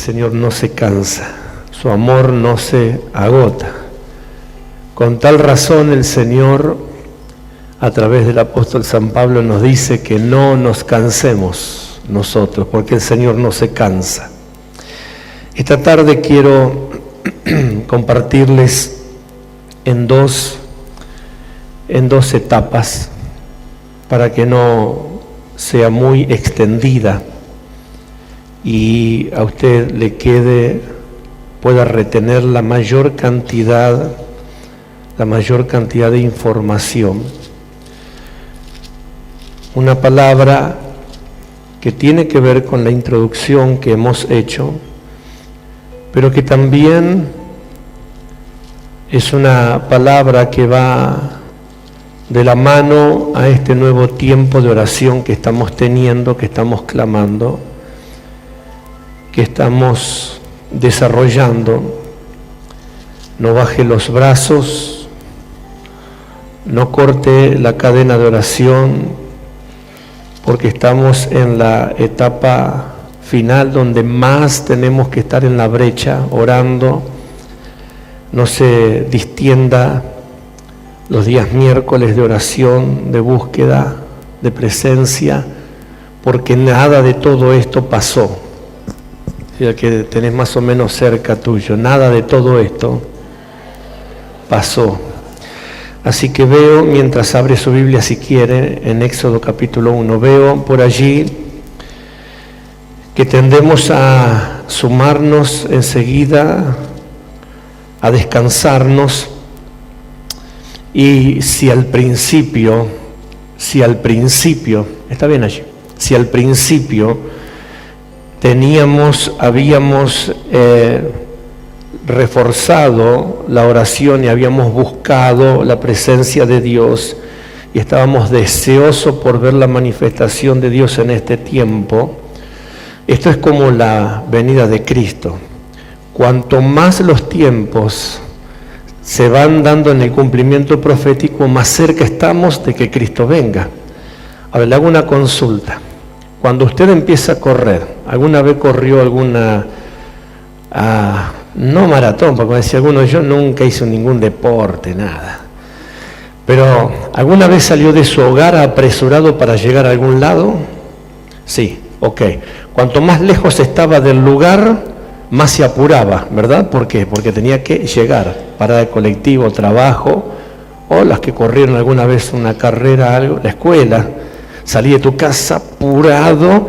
Señor no se cansa, su amor no se agota. Con tal razón el Señor, a través del apóstol San Pablo, nos dice que no nos cansemos nosotros, porque el Señor no se cansa. Esta tarde quiero compartirles en dos etapas, para que no sea muy extendida y a usted le pueda retener la mayor cantidad de información. Una palabra que tiene que ver con la introducción que hemos hecho, pero que también es una palabra que va de la mano a este nuevo tiempo de oración que estamos teniendo, que estamos clamando, que estamos desarrollando. No baje los brazos, no corte la cadena de oración, porque estamos en la etapa final donde más tenemos que estar en la brecha, orando. No se distienda los días miércoles de oración, de búsqueda, de presencia, porque nada de todo esto pasó. El que tenés más o menos cerca tuyo, nada de todo esto pasó. Así que veo, mientras abre su Biblia si quiere, en Éxodo capítulo 1, veo por allí que tendemos a sumarnos enseguida, a descansarnos. Y si al principio, está bien allí, si al principio habíamos reforzado la oración y habíamos buscado la presencia de Dios y estábamos deseosos por ver la manifestación de Dios en este tiempo, esto es como la venida de Cristo. Cuanto más los tiempos se van dando en el cumplimiento profético, más cerca estamos de que Cristo venga. A ver, le hago una consulta. Cuando usted empieza a correr, ¿alguna vez corrió alguna, no maratón, porque decía alguno, yo nunca hice ningún deporte, nada, pero ¿alguna vez salió de su hogar apresurado para llegar a algún lado? Sí, ok. Cuanto más lejos estaba del lugar, más se apuraba, ¿verdad? ¿Por qué? Porque tenía que llegar, parada de colectivo, trabajo, o las que corrieron alguna vez una carrera, algo, la escuela. Salí de tu casa apurado,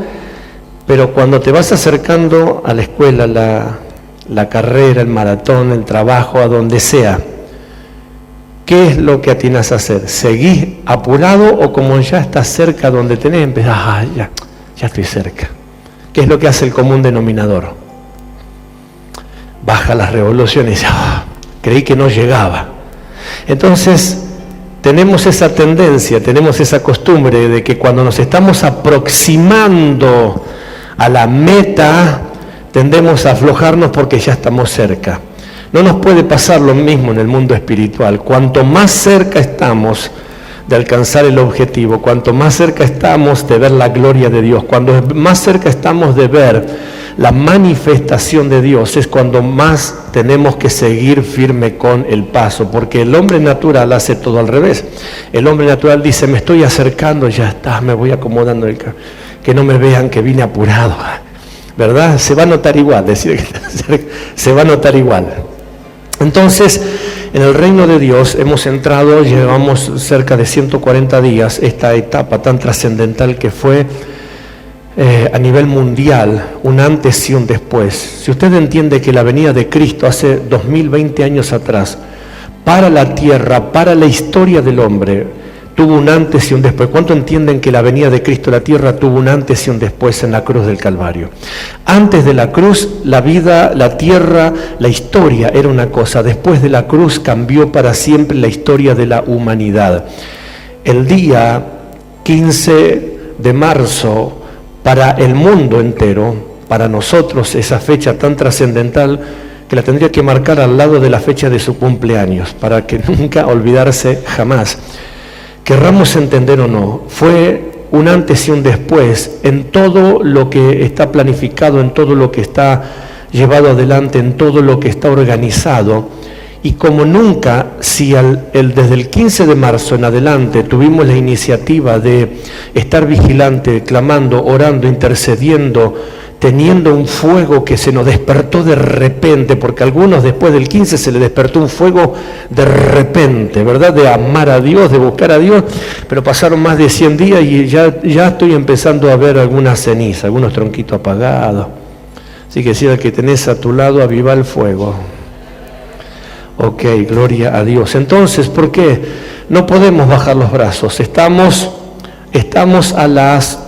pero cuando te vas acercando a la escuela, la carrera, el maratón, el trabajo, a donde sea, ¿qué es lo que atinas a hacer? ¿Seguís apurado o como ya estás cerca donde tenés, empezás, ya estoy cerca? ¿Qué es lo que hace el común denominador? Baja las revoluciones, creí que no llegaba. Entonces, tenemos esa tendencia, tenemos esa costumbre de que cuando nos estamos aproximando a la meta, tendemos a aflojarnos porque ya estamos cerca. No nos puede pasar lo mismo en el mundo espiritual. Cuanto más cerca estamos de alcanzar el objetivo, cuanto más cerca estamos de ver la gloria de Dios, cuando más cerca estamos de ver la manifestación de Dios, es cuando más tenemos que seguir firme con el paso, porque el hombre natural hace todo al revés. El hombre natural dice, me estoy acercando, ya está, me voy acomodando, que no me vean que vine apurado, ¿verdad? Se va a notar igual, decir que se va a notar igual. Entonces, en el reino de Dios hemos entrado, llevamos cerca de 140 días, esta etapa tan trascendental que fue a nivel mundial, un antes y un después. Si usted entiende que la venida de Cristo hace 2020 años atrás, para la tierra, para la historia del hombre, tuvo un antes y un después. ¿Cuánto entienden que la venida de Cristo a la tierra tuvo un antes y un después en la cruz del Calvario? Antes de la cruz, la vida, la tierra, la historia era una cosa. Después de la cruz cambió para siempre la historia de la humanidad. El día 15 de marzo, para el mundo entero, para nosotros, esa fecha tan trascendental que la tendría que marcar al lado de la fecha de su cumpleaños, para que nunca olvidarse jamás. Querramos entender o no, fue un antes y un después en todo lo que está planificado, en todo lo que está llevado adelante en todo lo que está organizado. Y como nunca, si desde el 15 de marzo en adelante tuvimos la iniciativa de estar vigilante, clamando, orando, intercediendo, teniendo un fuego que se nos despertó de repente, porque a algunos después del 15 se les despertó un fuego de repente, ¿verdad? De amar a Dios, de buscar a Dios, pero pasaron más de 100 días y ya estoy empezando a ver alguna ceniza, algunos tronquitos apagados. Así que si el que tenés a tu lado, aviva el fuego. Ok, gloria a Dios. Entonces, ¿por qué? No podemos bajar los brazos. Estamos a las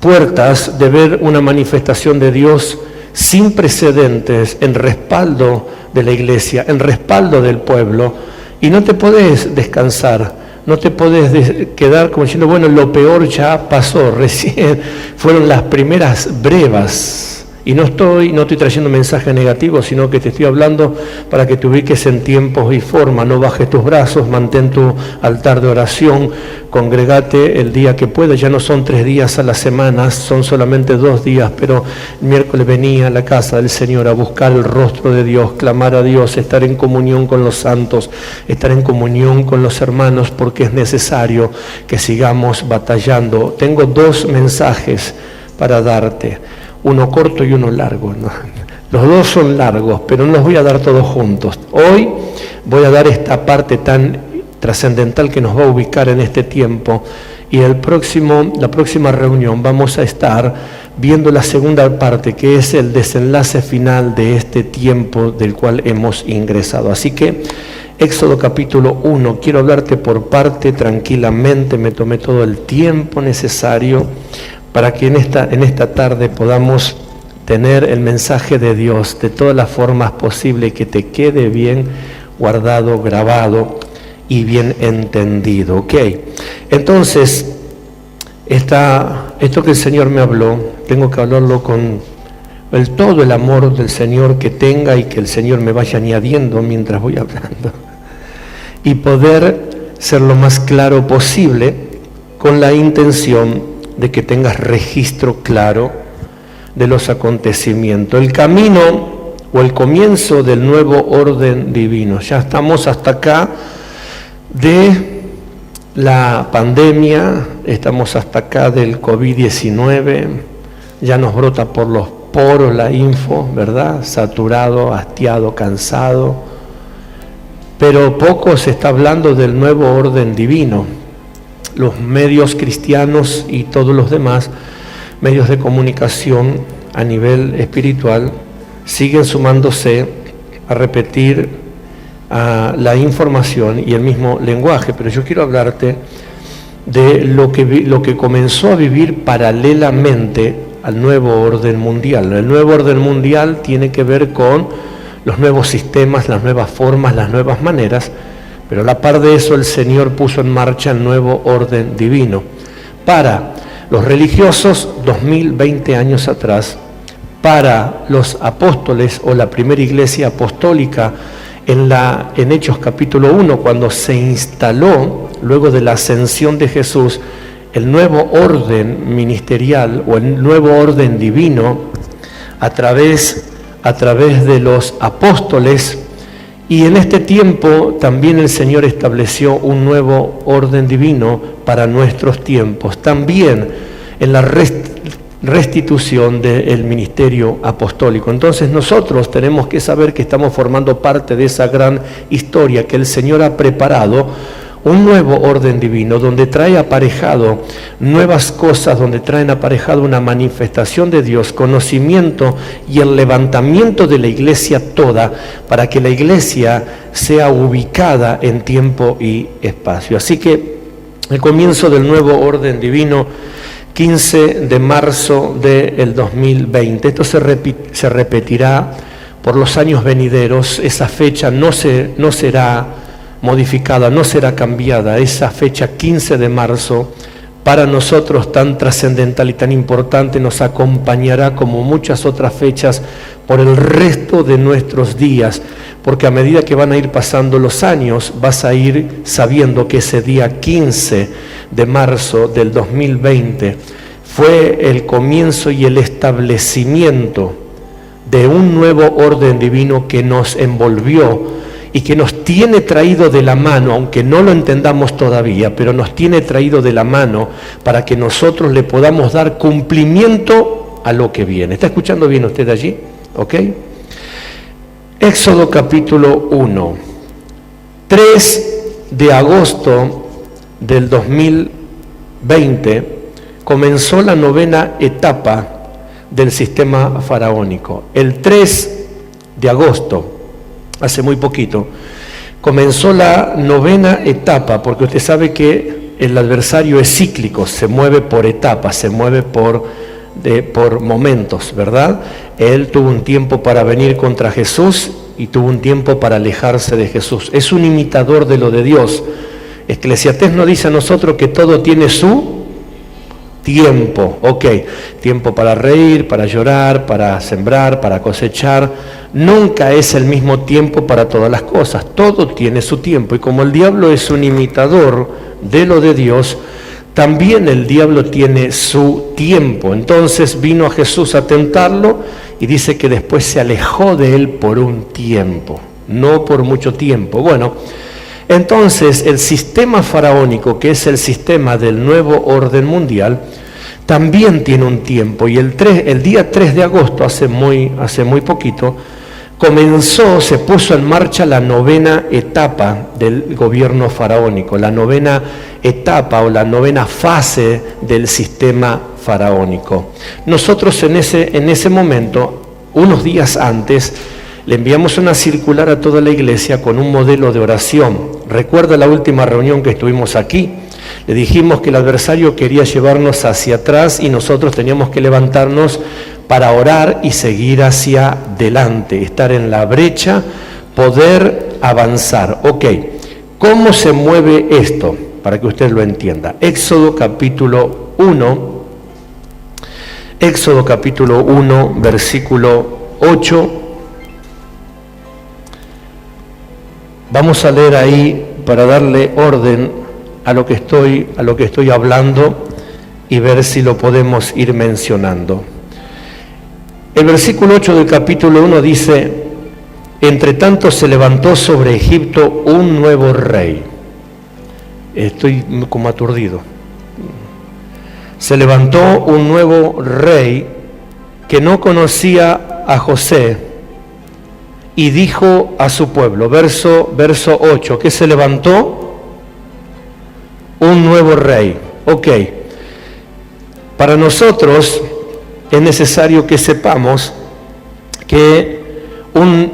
puertas de ver una manifestación de Dios sin precedentes en respaldo de la iglesia, en respaldo del pueblo, y no te podés descansar, no te podés quedar como diciendo, bueno, lo peor ya pasó, recién fueron las primeras brevas. Y no estoy trayendo mensajes negativos, sino que te estoy hablando para que te ubiques en tiempos y forma. No bajes tus brazos, mantén tu altar de oración, congregate el día que puedas. Ya no son 3 días a la semana, son solamente 2 días, pero el miércoles venía a la casa del Señor a buscar el rostro de Dios, clamar a Dios, estar en comunión con los santos, estar en comunión con los hermanos, porque es necesario que sigamos batallando. Tengo 2 mensajes para darte. Uno corto y uno largo, ¿no? Los 2 son largos, pero no los voy a dar todos juntos. Hoy voy a dar esta parte tan trascendental que nos va a ubicar en este tiempo, y la próxima reunión vamos a estar viendo la segunda parte, que es el desenlace final de este tiempo del cual hemos ingresado. Así que Éxodo capítulo 1, quiero hablarte por parte tranquilamente, me tomé todo el tiempo necesario para que en esta tarde podamos tener el mensaje de Dios de todas las formas posibles, que te quede bien guardado, grabado y bien entendido. Ok, entonces, esto que el Señor me habló, tengo que hablarlo con todo el amor del Señor que tenga, y que el Señor me vaya añadiendo mientras voy hablando, y poder ser lo más claro posible, con la intención de que tengas registro claro de los acontecimientos. El camino o el comienzo del nuevo orden divino. Ya estamos hasta acá de la pandemia, estamos hasta acá del COVID-19, ya nos brota por los poros la info, ¿verdad? Saturado, hastiado, cansado, pero poco se está hablando del nuevo orden divino. Los medios cristianos y todos los demás medios de comunicación a nivel espiritual siguen sumándose a repetir la información y el mismo lenguaje, pero yo quiero hablarte de lo que comenzó a vivir paralelamente al nuevo orden mundial. El nuevo orden mundial tiene que ver con los nuevos sistemas, las nuevas formas, las nuevas maneras, pero a la par de eso el Señor puso en marcha el nuevo orden divino. Para los religiosos, 2020 años atrás, para los apóstoles o la primera iglesia apostólica en Hechos capítulo 1, cuando se instaló, luego de la ascensión de Jesús, el nuevo orden ministerial o el nuevo orden divino a través de los apóstoles. Y en este tiempo también el Señor estableció un nuevo orden divino para nuestros tiempos, también en la restitución del ministerio apostólico. Entonces nosotros tenemos que saber que estamos formando parte de esa gran historia que el Señor ha preparado, un nuevo orden divino, donde trae aparejado nuevas cosas, donde traen aparejado una manifestación de Dios, conocimiento y el levantamiento de la iglesia toda, para que la iglesia sea ubicada en tiempo y espacio. Así que el comienzo del nuevo orden divino, 15 de marzo del 2020. Esto se repetirá por los años venideros. Esa fecha no será modificada, no será cambiada. Esa fecha 15 de marzo, para nosotros tan trascendental y tan importante, nos acompañará como muchas otras fechas por el resto de nuestros días, porque a medida que van a ir pasando los años, vas a ir sabiendo que ese día 15 de marzo del 2020 fue el comienzo y el establecimiento de un nuevo orden divino que nos envolvió y que nos tiene traído de la mano, aunque no lo entendamos todavía, pero nos tiene traído de la mano para que nosotros le podamos dar cumplimiento a lo que viene. ¿Está escuchando bien usted allí? ¿Ok? Éxodo capítulo 1, 3 de agosto del 2020 comenzó la novena etapa del sistema faraónico. El 3 de agosto, hace muy poquito, comenzó la novena etapa, porque usted sabe que el adversario es cíclico, se mueve por etapas, se mueve por momentos, ¿verdad? Él tuvo un tiempo para venir contra Jesús y tuvo un tiempo para alejarse de Jesús. Es un imitador de lo de Dios. Eclesiastés nos dice a nosotros que todo tiene su tiempo, ok, tiempo para reír, para llorar, para sembrar, para cosechar. Nunca es el mismo tiempo para todas las cosas, todo tiene su tiempo. Y como el diablo es un imitador de lo de Dios, también el diablo tiene su tiempo. Entonces vino a Jesús a tentarlo y dice que después se alejó de él por un tiempo, no por mucho tiempo. Bueno, entonces el sistema faraónico, que es el sistema del nuevo orden mundial, también tiene un tiempo. Y el día 3 de agosto, hace muy poquito, se puso en marcha la novena etapa del gobierno faraónico, la novena etapa o la novena fase del sistema faraónico. Nosotros en ese momento, unos días antes, le enviamos una circular a toda la iglesia con un modelo de oración. Recuerda la última reunión que estuvimos aquí. Le dijimos que el adversario quería llevarnos hacia atrás y nosotros teníamos que levantarnos para orar y seguir hacia adelante, estar en la brecha, poder avanzar. Ok, ¿cómo se mueve esto? Para que usted lo entienda. Éxodo capítulo 1, versículo 8. Vamos a leer ahí para darle orden a lo que estoy hablando y ver si lo podemos ir mencionando. El versículo 8 del capítulo 1 dice: entre tanto se levantó sobre Egipto un nuevo rey. Estoy como aturdido. Se levantó un nuevo rey que no conocía a José y dijo a su pueblo, verso 8, que se levantó un nuevo rey. Ok, para nosotros es necesario que sepamos que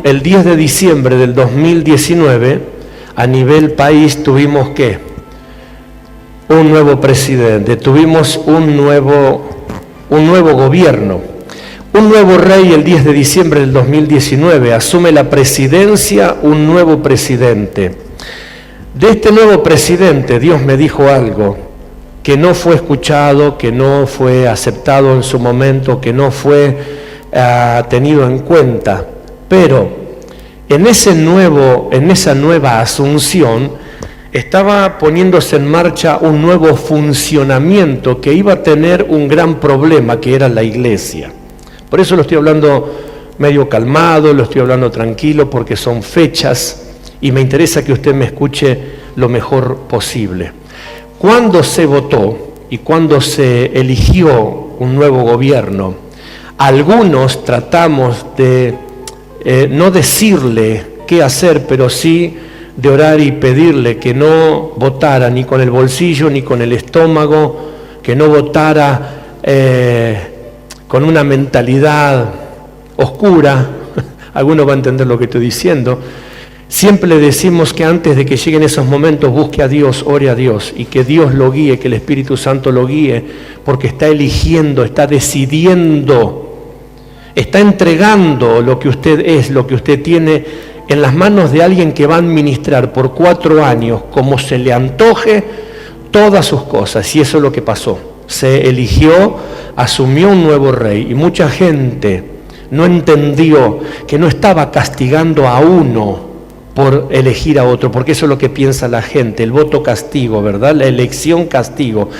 el 10 de diciembre del 2019, a nivel país, tuvimos ¿qué? Un nuevo presidente, tuvimos un nuevo gobierno. Un nuevo rey el 10 de diciembre del 2019, asume la presidencia un nuevo presidente. De este nuevo presidente Dios me dijo algo que no fue escuchado, que no fue aceptado en su momento, que no fue tenido en cuenta. Pero en esa nueva asunción estaba poniéndose en marcha un nuevo funcionamiento que iba a tener un gran problema, que era la iglesia. Por eso lo estoy hablando medio calmado, lo estoy hablando tranquilo, porque son fechas y me interesa que usted me escuche lo mejor posible. Cuando se votó y cuando se eligió un nuevo gobierno, algunos tratamos de no decirle qué hacer, pero sí de orar y pedirle que no votara ni con el bolsillo ni con el estómago, que no votara con una mentalidad oscura. Algunos van a entender lo que estoy diciendo. Siempre le decimos que antes de que lleguen esos momentos busque a Dios, ore a Dios y que Dios lo guíe, que el Espíritu Santo lo guíe, porque está eligiendo, está decidiendo, está entregando lo que usted es, lo que usted tiene en las manos de alguien que va a administrar por 4 años, como se le antoje, todas sus cosas. Y eso es lo que pasó. Se eligió, asumió un nuevo rey y mucha gente no entendió que no estaba castigando a uno por elegir a otro, porque eso es lo que piensa la gente, el voto castigo, ¿verdad? La elección castigo.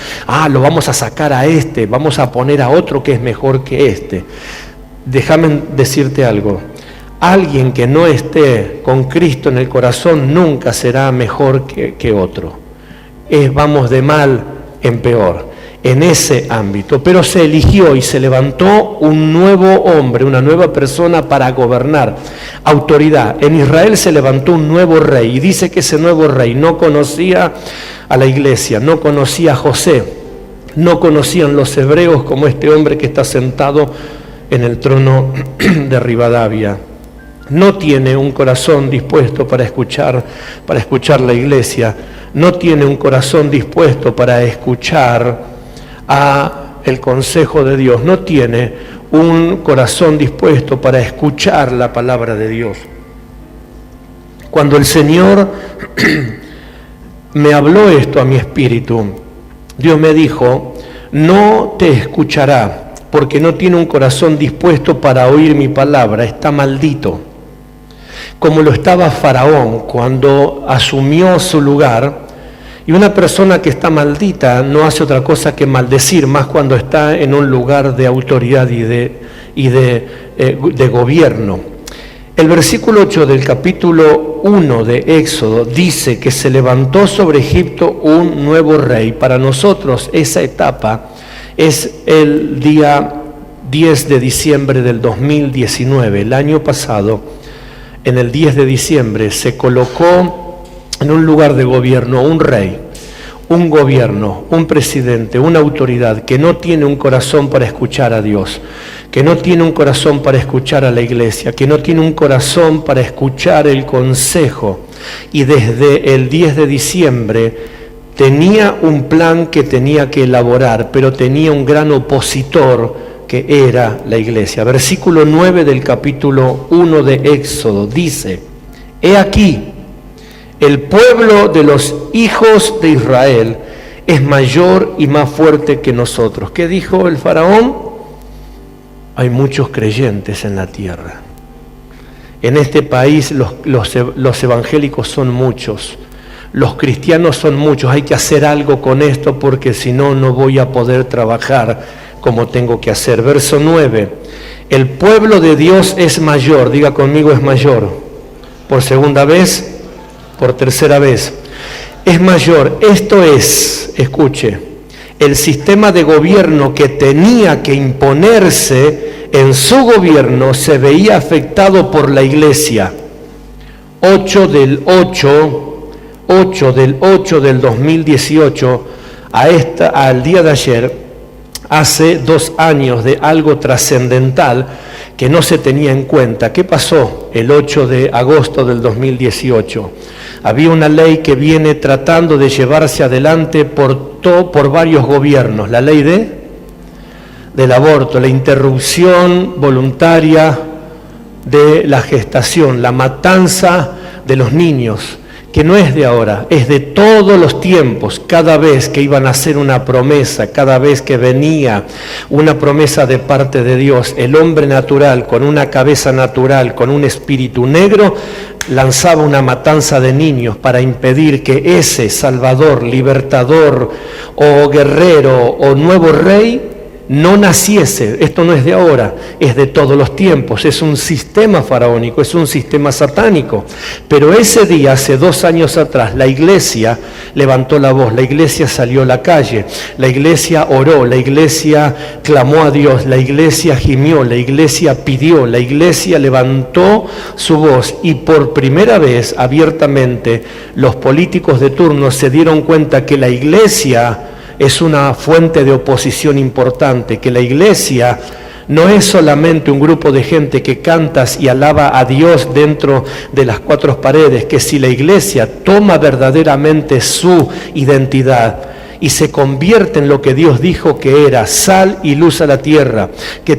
Lo vamos a sacar a este, vamos a poner a otro que es mejor que este. déjame decirte algo. Alguien que no esté con Cristo en el corazón nunca será mejor que otro. Vamos de mal en peor en ese ámbito. Pero se eligió y se levantó un nuevo hombre, una nueva persona para gobernar, autoridad. En Israel se levantó un nuevo rey y dice que ese nuevo rey no conocía a la iglesia, no conocía a José, no conocían los hebreos como este hombre que está sentado en el trono de Rivadavia. No tiene un corazón dispuesto para escuchar la iglesia, no tiene un corazón dispuesto para escuchar el consejo de Dios, no tiene un corazón dispuesto para escuchar la palabra de Dios. Cuando el Señor me habló esto a mi espíritu, Dios me dijo, no te escuchará, porque no tiene un corazón dispuesto para oír mi palabra, está maldito. Como lo estaba Faraón cuando asumió su lugar, y una persona que está maldita no hace otra cosa que maldecir, más cuando está en un lugar de autoridad y de gobierno. El versículo 8 del capítulo 1 de Éxodo dice que se levantó sobre Egipto un nuevo rey. Para nosotros esa etapa es el día 10 de diciembre del 2019, el año pasado. En el 10 de diciembre se colocó en un lugar de gobierno un rey, un gobierno, un presidente, una autoridad que no tiene un corazón para escuchar a Dios, que no tiene un corazón para escuchar a la iglesia, que no tiene un corazón para escuchar el consejo. Y desde el 10 de diciembre tenía un plan que tenía que elaborar, pero tenía un gran opositor que era la iglesia. Versículo 9 del capítulo 1 de Éxodo dice, he aquí, el pueblo de los hijos de Israel es mayor y más fuerte que nosotros. ¿Qué dijo el faraón? Hay muchos creyentes en la tierra. En este país los evangélicos son muchos, los cristianos son muchos, hay que hacer algo con esto porque si no, no voy a poder trabajar como tengo que hacer. Verso 9, el pueblo de Dios es mayor, diga conmigo es mayor, por segunda vez, por tercera vez, es mayor. Esto es, escuche, el sistema de gobierno que tenía que imponerse en su gobierno se veía afectado por la iglesia. 8 del 8 del 2018 al día de ayer, hace 2 años de algo trascendental que no se tenía en cuenta. ¿Qué pasó el 8 de agosto del 2018? Había una ley que viene tratando de llevarse adelante por varios gobiernos, la ley del aborto, la interrupción voluntaria de la gestación, la matanza de los niños, que no es de ahora, es de todos los tiempos. Cada vez que iban a hacer una promesa, cada vez que venía una promesa de parte de Dios, el hombre natural, con una cabeza natural, con un espíritu negro, lanzaba una matanza de niños para impedir que ese Salvador, libertador o guerrero o nuevo rey no naciese. Esto no es de ahora, es de todos los tiempos, es un sistema faraónico, es un sistema satánico. Pero ese día, hace 2 años atrás, la iglesia levantó la voz, la iglesia salió a la calle, la iglesia oró, la iglesia clamó a Dios, la iglesia gimió, la iglesia pidió, la iglesia levantó su voz y por primera vez abiertamente los políticos de turno se dieron cuenta que la iglesia es una fuente de oposición importante, que la iglesia no es solamente un grupo de gente que cantas y alaba a Dios dentro de las 4 paredes, que si la iglesia toma verdaderamente su identidad y se convierte en lo que Dios dijo que era, sal y luz a la tierra, que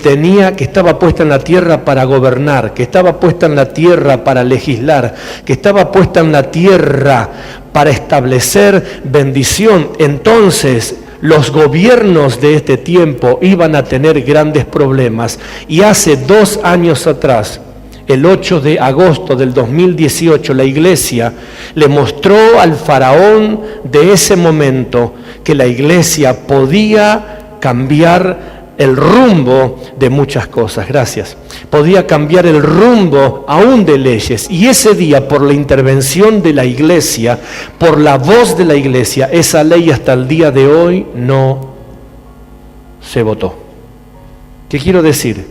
estaba puesta en la tierra para gobernar, que estaba puesta en la tierra para legislar, que estaba puesta en la tierra para establecer bendición, entonces los gobiernos de este tiempo iban a tener grandes problemas. Y hace 2 años atrás, el 8 de agosto del 2018, la iglesia le mostró al faraón de ese momento que la iglesia podía cambiar el rumbo de muchas cosas. Gracias. Podía cambiar el rumbo aún de leyes. Y ese día, por la intervención de la iglesia, por la voz de la iglesia, esa ley hasta el día de hoy no se votó. ¿Qué quiero decir?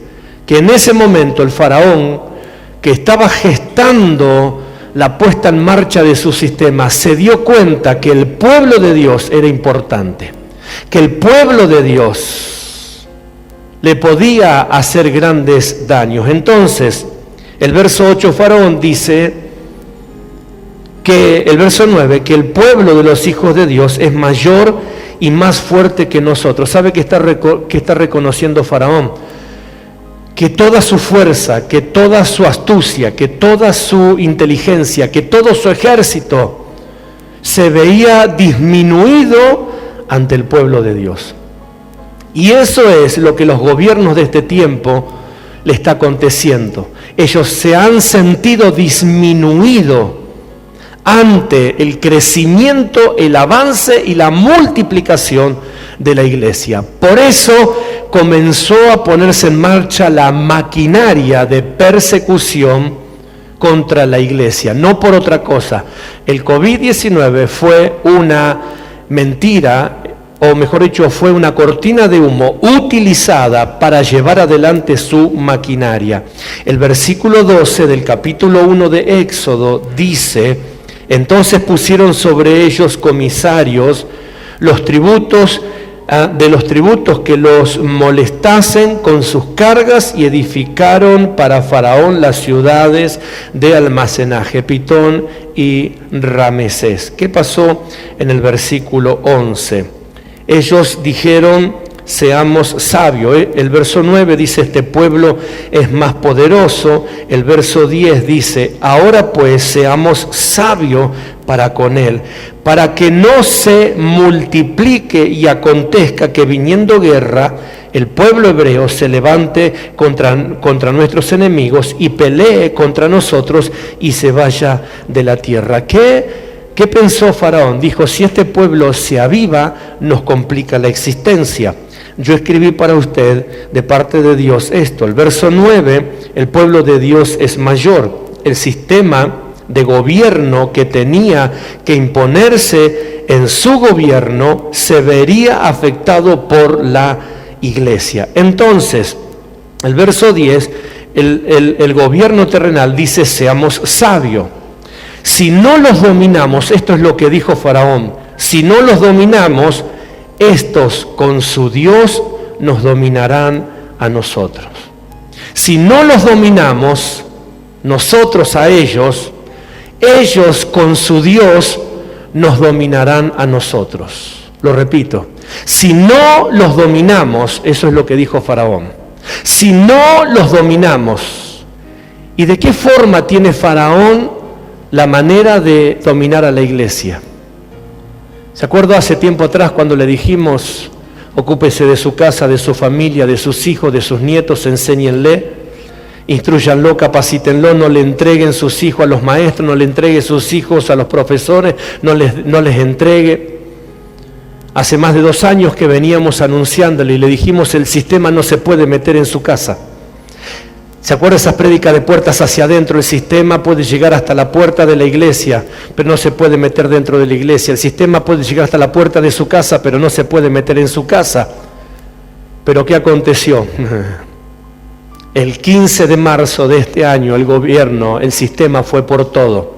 Que en ese momento el faraón, que estaba gestando la puesta en marcha de su sistema, se dio cuenta que el pueblo de Dios era importante, que el pueblo de Dios le podía hacer grandes daños. Entonces, el verso 8, faraón dice que, el verso 9, que el pueblo de los hijos de Dios es mayor y más fuerte que nosotros. ¿Sabe qué está reconociendo faraón? Que toda su fuerza, que toda su astucia, que toda su inteligencia, que todo su ejército se veía disminuido ante el pueblo de Dios. Y eso es lo que los gobiernos de este tiempo le está aconteciendo. Ellos se han sentido disminuidos ante el crecimiento, el avance y la multiplicación de la iglesia. Por eso comenzó a ponerse en marcha la maquinaria de persecución contra la iglesia, no por otra cosa. El COVID-19 fue una mentira, o mejor dicho, fue una cortina de humo utilizada para llevar adelante su maquinaria. El versículo 12 del capítulo 1 de Éxodo dice: entonces pusieron sobre ellos comisarios de los tributos que los molestasen con sus cargas, y edificaron para Faraón las ciudades de almacenaje, Pitón y Ramesés. ¿Qué pasó en el versículo 11? Ellos dijeron: seamos sabios. El verso 9 dice: este pueblo es más poderoso. El verso 10 dice: ahora pues seamos sabios para con él, para que no se multiplique y acontezca que viniendo guerra, el pueblo hebreo se levante contra nuestros enemigos y pelee contra nosotros y se vaya de la tierra. ¿Qué pensó Faraón? Dijo: si este pueblo se aviva, nos complica la existencia. Yo escribí para usted de parte de Dios esto. El verso 9, el pueblo de Dios es mayor. El sistema de gobierno que tenía que imponerse en su gobierno se vería afectado por la iglesia. Entonces, el verso 10, el gobierno terrenal dice: seamos sabios. Si no los dominamos, esto es lo que dijo Faraón, si no los dominamos, estos con su Dios nos dominarán a nosotros. Si no los dominamos, nosotros a ellos con su Dios nos dominarán a nosotros. Lo repito, si no los dominamos, eso es lo que dijo Faraón. Si no los dominamos, ¿y de qué forma tiene Faraón la manera de dominar a la iglesia? ¿Se acuerda hace tiempo atrás cuando le dijimos: ocúpese de su casa, de su familia, de sus hijos, de sus nietos, enséñenle, instruyanlo, capacítenlo, no le entreguen sus hijos a los maestros, no le entregue sus hijos a los profesores, no les entregue? Hace más de 2 años que veníamos anunciándole y le dijimos: el sistema no se puede meter en su casa. ¿Se acuerda esas prédicas de puertas hacia adentro? El sistema puede llegar hasta la puerta de la iglesia, pero no se puede meter dentro de la iglesia. El sistema puede llegar hasta la puerta de su casa, pero no se puede meter en su casa. ¿Pero qué aconteció? El 15 de marzo de este año, el gobierno, el sistema fue por todo.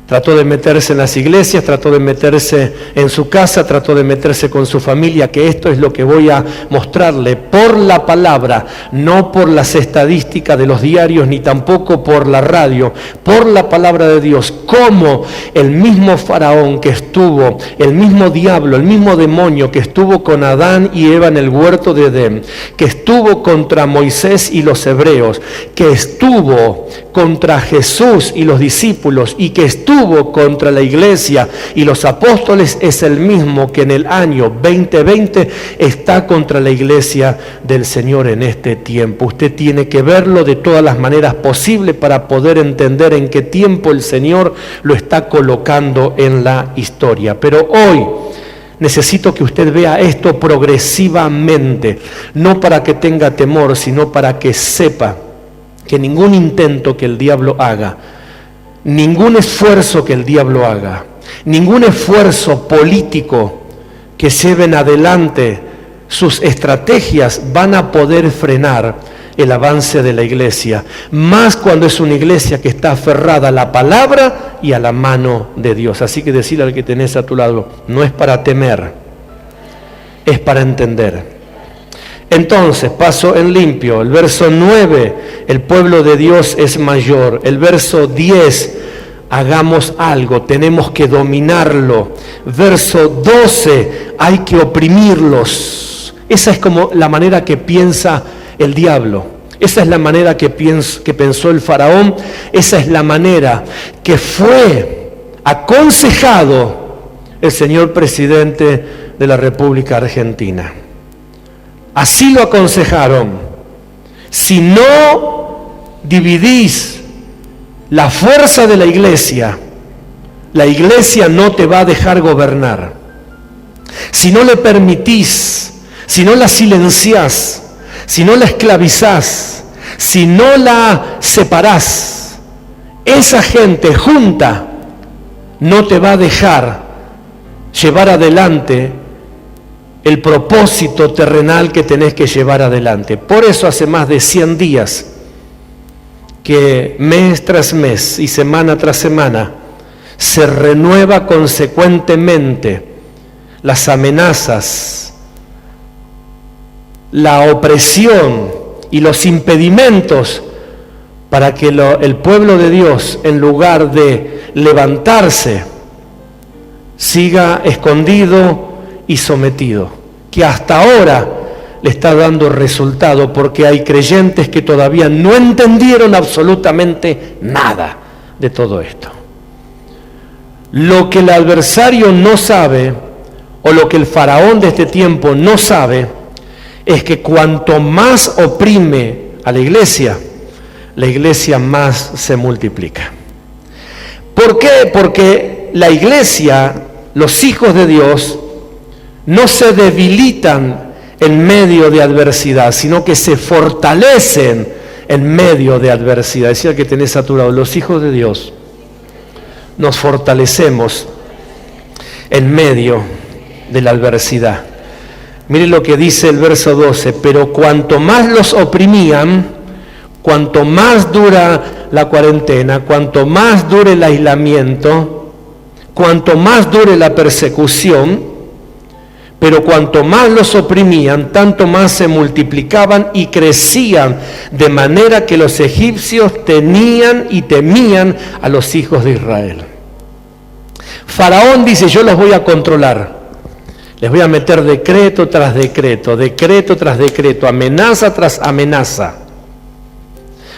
Trató de meterse en las iglesias, trató de meterse en su casa, trató de meterse con su familia, que esto es lo que voy a mostrarle por la palabra, no por las estadísticas de los diarios, ni tampoco por la radio, por la palabra de Dios, cómo el mismo faraón que estuvo, el mismo diablo, el mismo demonio que estuvo con Adán y Eva en el huerto de Edén, que estuvo contra Moisés y los hebreos, que estuvo contra Jesús y los discípulos y que estuvo contra la iglesia y los apóstoles, es el mismo que en el año 2020 está contra la iglesia del Señor en este tiempo. Usted tiene que verlo de todas las maneras posibles para poder entender en qué tiempo el Señor lo está colocando en la historia. Pero hoy Necesito que usted vea esto progresivamente, no para que tenga temor, sino para que sepa que ningún intento que el diablo haga, ningún esfuerzo que el diablo haga, ningún esfuerzo político que lleven adelante sus estrategias van a poder frenar el avance de la iglesia, más cuando es una iglesia que está aferrada a la palabra y a la mano de Dios. Así que decirle al que tenés a tu lado, no es para temer, es para entender. Entonces, paso en limpio, el verso 9, el pueblo de Dios es mayor. El verso 10, hagamos algo, tenemos que dominarlo. Verso 12, hay que oprimirlos. Esa es como la manera que piensa el diablo. Esa es la manera que pensó el faraón. Esa es la manera que fue aconsejado el señor presidente de la República Argentina. Así lo aconsejaron. Si no dividís la fuerza de la iglesia no te va a dejar gobernar. Si no le permitís, si no la silenciás, si no la esclavizás, si no la separás, esa gente junta no te va a dejar llevar adelante el propósito terrenal que tenés que llevar adelante. Por eso hace más de 100 días que mes tras mes y semana tras semana se renueva consecuentemente las amenazas, la opresión y los impedimentos para que el pueblo de Dios, en lugar de levantarse, siga escondido y sometido, que hasta ahora le está dando resultado porque hay creyentes que todavía no entendieron absolutamente nada de todo esto. Lo que el adversario no sabe, o lo que el faraón de este tiempo no sabe, es que cuanto más oprime a la iglesia más se multiplica. ¿Por qué? Porque la iglesia, los hijos de Dios, no se debilitan en medio de adversidad, sino que se fortalecen en medio de adversidad. Decía que tenés a tu lado, los hijos de Dios nos fortalecemos en medio de la adversidad. Mire lo que dice el verso 12, pero cuanto más los oprimían, cuanto más dura la cuarentena, cuanto más dure el aislamiento, cuanto más dure la persecución, pero cuanto más los oprimían, tanto más se multiplicaban y crecían, de manera que los egipcios tenían y temían a los hijos de Israel. Faraón dice, yo los voy a controlar. Les voy a meter decreto tras decreto, decreto tras decreto, amenaza tras amenaza.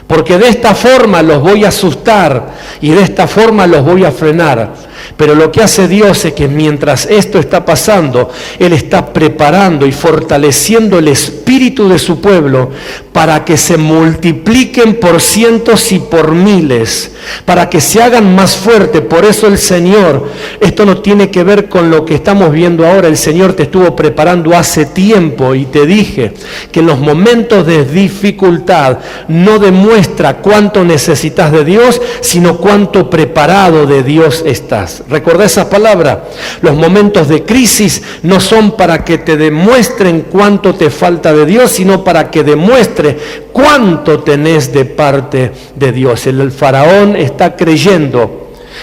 Porque de esta forma los voy a asustar y de esta forma los voy a frenar. Pero lo que hace Dios es que mientras esto está pasando, Él está preparando y fortaleciendo el espíritu de su pueblo para que se multipliquen por cientos y por miles, para que se hagan más fuertes. Por eso el Señor, esto no tiene que ver con lo que estamos viendo ahora, el Señor te estuvo preparando hace tiempo y te dije que en los momentos de dificultad no demuestra cuánto necesitas de Dios, sino cuánto preparado de Dios estás. ¿Recordá esa palabra? Los momentos de crisis no son para que te demuestren cuánto te falta de Dios, sino para que demuestre cuánto tenés de parte de Dios. El faraón está creyendo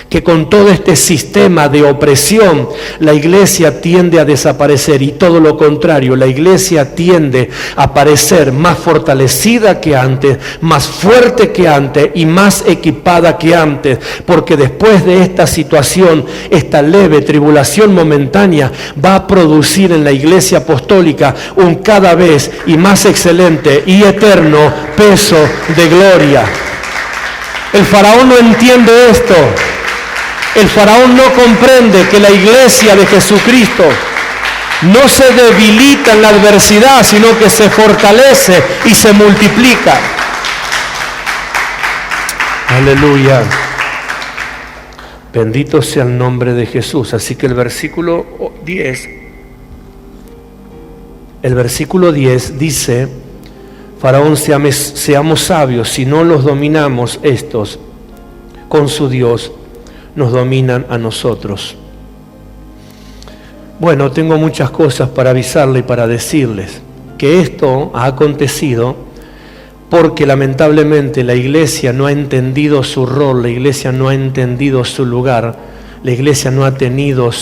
que con todo este sistema de opresión la iglesia tiende a desaparecer, y todo lo contrario, la iglesia tiende a parecer más fortalecida que antes, más fuerte que antes y más equipada que antes, porque después de esta situación, esta leve tribulación momentánea va a producir en la iglesia apostólica un cada vez y más excelente y eterno peso de gloria. El faraón no entiende esto. El faraón no comprende que la iglesia de Jesucristo no se debilita en la adversidad, sino que se fortalece y se multiplica. Aleluya. Bendito sea el nombre de Jesús. Así que el versículo 10 el versículo 10 dice: Faraón, seamos sabios, si no los dominamos estos, con su Dios nos dominan a nosotros. Bueno, tengo muchas cosas para avisarle y para decirles, que esto ha acontecido porque lamentablemente la iglesia no ha entendido su rol, la iglesia no ha entendido su lugar, la iglesia no ha entendido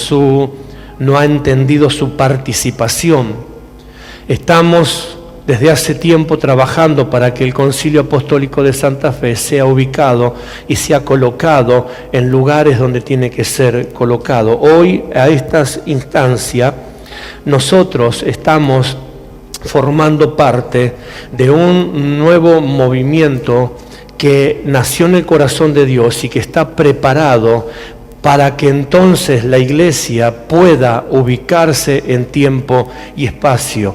su participación. Estamos desde hace tiempo trabajando para que el Concilio Apostólico de Santa Fe sea ubicado y sea colocado en lugares donde tiene que ser colocado. Hoy, a esta instancia, nosotros estamos formando parte de un nuevo movimiento que nació en el corazón de Dios y que está preparado para que entonces la iglesia pueda ubicarse en tiempo y espacio.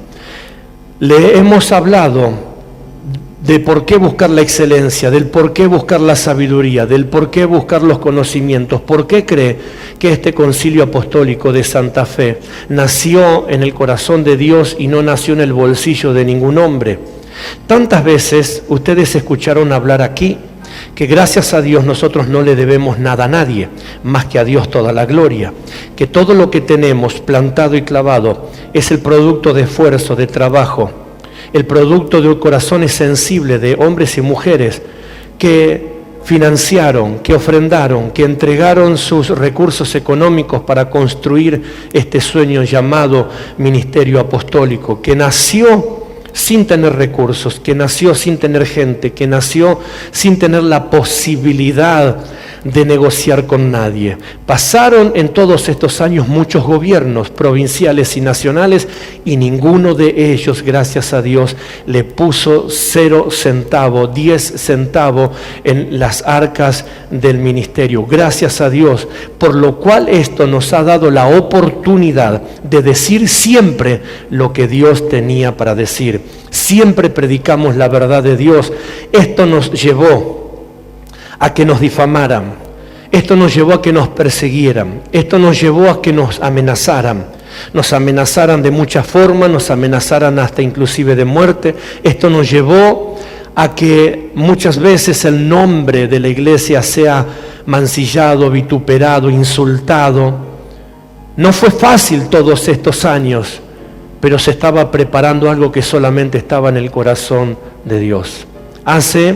Le hemos hablado de por qué buscar la excelencia, del por qué buscar la sabiduría, del por qué buscar los conocimientos. ¿Por qué cree que este Concilio Apostólico de Santa Fe nació en el corazón de Dios y no nació en el bolsillo de ningún hombre? Tantas veces ustedes escucharon hablar aquí que gracias a Dios nosotros no le debemos nada a nadie, más que a Dios toda la gloria, que todo lo que tenemos plantado y clavado es el producto de esfuerzo, de trabajo, el producto de corazones sensibles de hombres y mujeres que financiaron, que ofrendaron, que entregaron sus recursos económicos para construir este sueño llamado ministerio apostólico, que nació sin tener recursos, que nació sin tener gente, que nació sin tener la posibilidad de negociar con nadie. Pasaron en todos estos años muchos gobiernos provinciales y nacionales y ninguno de ellos, gracias a Dios, le puso 0 centavo, 10 centavos en las arcas del ministerio. Gracias a Dios, por lo cual esto nos ha dado la oportunidad de decir siempre lo que Dios tenía para decir. Siempre predicamos la verdad de Dios. Esto nos llevó a que nos difamaran, esto nos llevó a que nos persiguieran, esto nos llevó a que nos amenazaran de muchas formas, nos amenazaran hasta inclusive de muerte. Esto nos llevó a que muchas veces el nombre de la iglesia sea mancillado, vituperado, insultado. No fue fácil todos estos años, pero se estaba preparando algo que solamente estaba en el corazón de Dios. Hace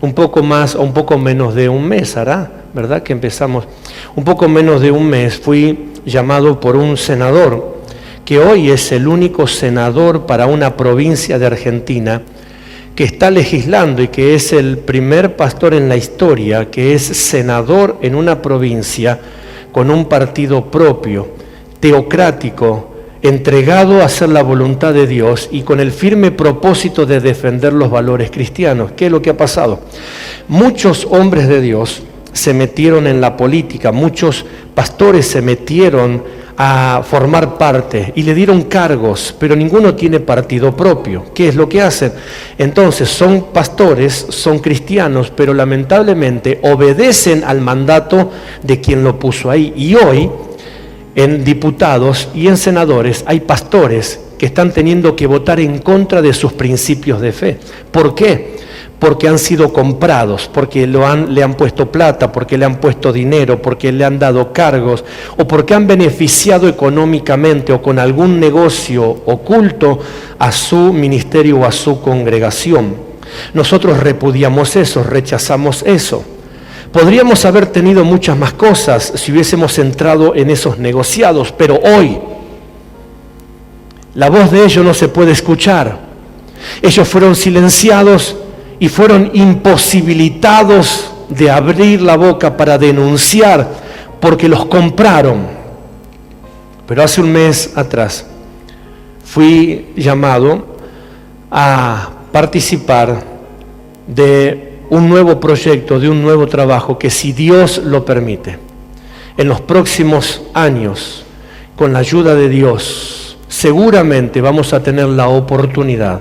un poco más o un poco menos de un mes, hará, ¿verdad? Que empezamos. Un poco menos de un mes fui llamado por un senador, que hoy es el único senador para una provincia de Argentina que está legislando y que es el primer pastor en la historia que es senador en una provincia con un partido propio, teocrático, entregado a hacer la voluntad de Dios y con el firme propósito de defender los valores cristianos. ¿Qué es lo que ha pasado? Muchos hombres de Dios se metieron en la política, muchos pastores se metieron a formar parte y le dieron cargos, pero ninguno tiene partido propio. ¿Qué es lo que hacen? Entonces son pastores, son cristianos, pero lamentablemente obedecen al mandato de quien lo puso ahí. Y hoy, en diputados y en senadores hay pastores que están teniendo que votar en contra de sus principios de fe. ¿Por qué? Porque han sido comprados, porque le han puesto plata, porque le han puesto dinero, porque le han dado cargos, o porque han beneficiado económicamente o con algún negocio oculto a su ministerio o a su congregación. Nosotros repudiamos eso, rechazamos eso. Podríamos haber tenido muchas más cosas si hubiésemos entrado en esos negociados, pero hoy la voz de ellos no se puede escuchar. Ellos fueron silenciados y fueron imposibilitados de abrir la boca para denunciar porque los compraron. Pero hace un mes atrás fui llamado a participar de un nuevo proyecto, de un nuevo trabajo que, si Dios lo permite, en los próximos años, con la ayuda de Dios, seguramente vamos a tener la oportunidad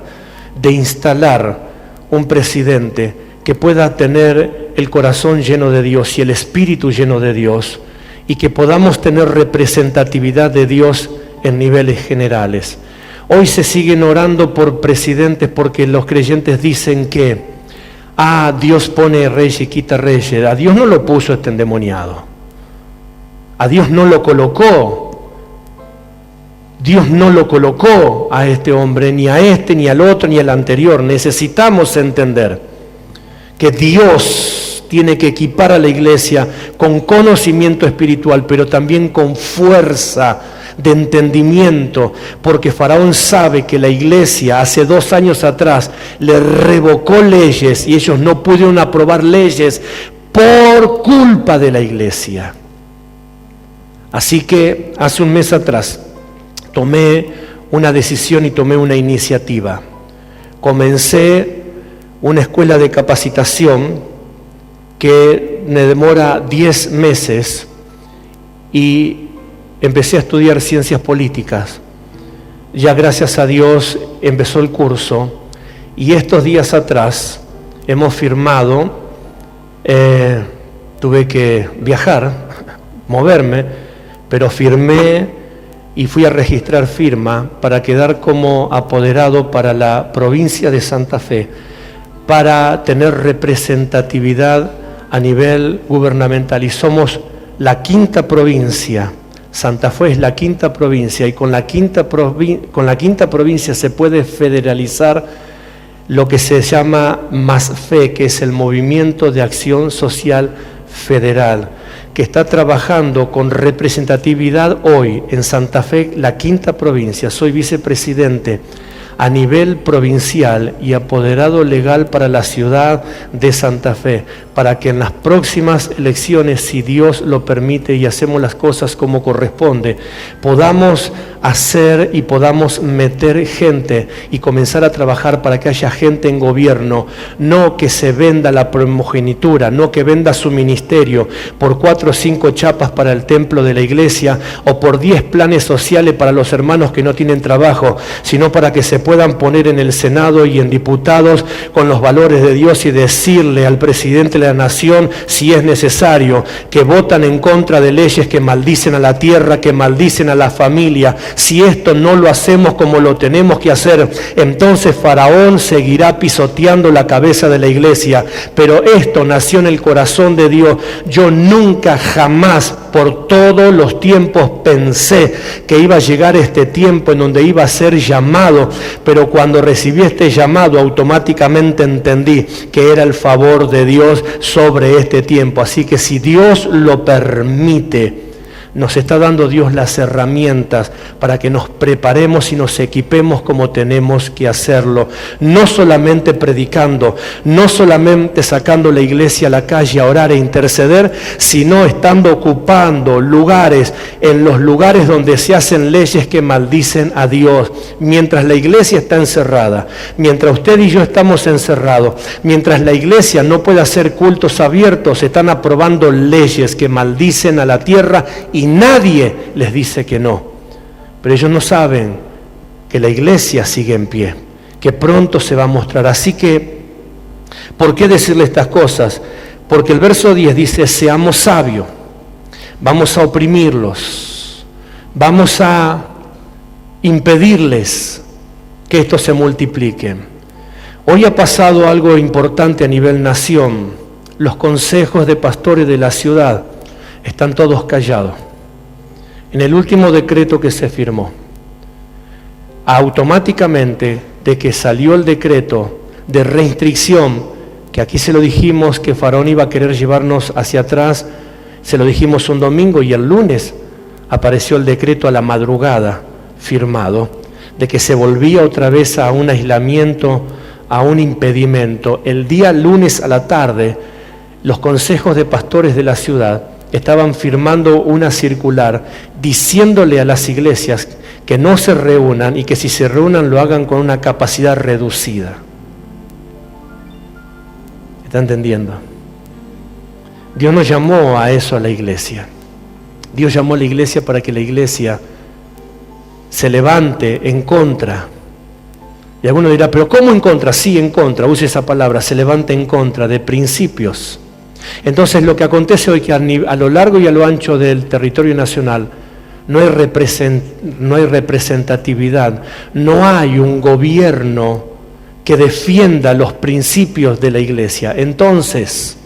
de instalar un presidente que pueda tener el corazón lleno de Dios y el espíritu lleno de Dios, y que podamos tener representatividad de Dios en niveles generales. Hoy se siguen orando por presidentes porque los creyentes dicen que Dios pone reyes y quita reyes. A Dios no lo puso este endemoniado. A Dios no lo colocó. Dios no lo colocó a este hombre, ni a este, ni al otro, ni al anterior. Necesitamos entender que Dios tiene que equipar a la iglesia con conocimiento espiritual, pero también con fuerza de entendimiento, porque Faraón sabe que la iglesia hace 2 años atrás le revocó leyes y ellos no pudieron aprobar leyes por culpa de la iglesia. Así que hace un mes atrás tomé una decisión y tomé una iniciativa. Comencé una escuela de capacitación que me demora 10 meses y empecé a estudiar ciencias políticas. Ya gracias a Dios empezó el curso y estos días atrás hemos firmado, tuve que viajar, moverme, pero firmé y fui a registrar firma para quedar como apoderado para la provincia de Santa Fe, para tener representatividad a nivel gubernamental. Y somos la 5ª provincia. Santa Fe es la 5ª provincia y con la quinta provincia se puede federalizar lo que se llama MASFE, que es el Movimiento de Acción Social Federal, que está trabajando con representatividad hoy en Santa Fe, la 5ª provincia. Soy vicepresidente a nivel provincial y apoderado legal para la ciudad de Santa Fe, para que en las próximas elecciones, si Dios lo permite y hacemos las cosas como corresponde, podamos hacer y podamos meter gente y comenzar a trabajar para que haya gente en gobierno, no que se venda la primogenitura, no que venda su ministerio por 4 o 5 chapas para el templo de la iglesia o por 10 planes sociales para los hermanos que no tienen trabajo, sino para que se puedan poner en el Senado y en diputados con los valores de Dios y decirle al presidente de la nación, si es necesario, que votan en contra de leyes que maldicen a la tierra, que maldicen a la familia. Si esto no lo hacemos como lo tenemos que hacer, entonces Faraón seguirá pisoteando la cabeza de la iglesia. Pero esto nació en el corazón de Dios. Yo nunca, jamás, por todos los tiempos pensé que iba a llegar este tiempo en donde iba a ser llamado, pero cuando recibí este llamado automáticamente entendí que era el favor de Dios sobre este tiempo. Así que si Dios lo permite, nos está dando Dios las herramientas para que nos preparemos y nos equipemos como tenemos que hacerlo. No solamente predicando, no solamente sacando la iglesia a la calle a orar e interceder, sino estando ocupando lugares, en los lugares donde se hacen leyes que maldicen a Dios. Mientras la iglesia está encerrada, mientras usted y yo estamos encerrados, mientras la iglesia no puede hacer cultos abiertos, están aprobando leyes que maldicen a la tierra y nadie les dice que no. Pero ellos no saben que la iglesia sigue en pie, que pronto se va a mostrar. Así que, ¿por qué decirle estas cosas? Porque el verso 10 dice, seamos sabios, vamos a oprimirlos, vamos a impedirles que esto se multiplique. Hoy ha pasado algo importante a nivel nación. Los consejos de pastores de la ciudad están todos callados. En el último decreto que se firmó, automáticamente de que salió el decreto de restricción, que aquí se lo dijimos que Faraón iba a querer llevarnos hacia atrás, se lo dijimos un domingo y el lunes apareció el decreto a la madrugada firmado, de que se volvía otra vez a un aislamiento, a un impedimento. El día lunes a la tarde, los consejos de pastores de la ciudad estaban firmando una circular diciéndole a las iglesias que no se reúnan y que si se reúnan lo hagan con una capacidad reducida. ¿Está entendiendo? Dios no llamó a eso a la iglesia. Dios llamó a la iglesia para que la iglesia se levante en contra. Y alguno dirá, pero ¿cómo en contra? Sí, en contra, use esa palabra, se levante en contra de principios. Entonces lo que acontece hoy que a lo largo y a lo ancho del territorio nacional no hay representatividad, no hay un gobierno que defienda los principios de la iglesia. Entonces,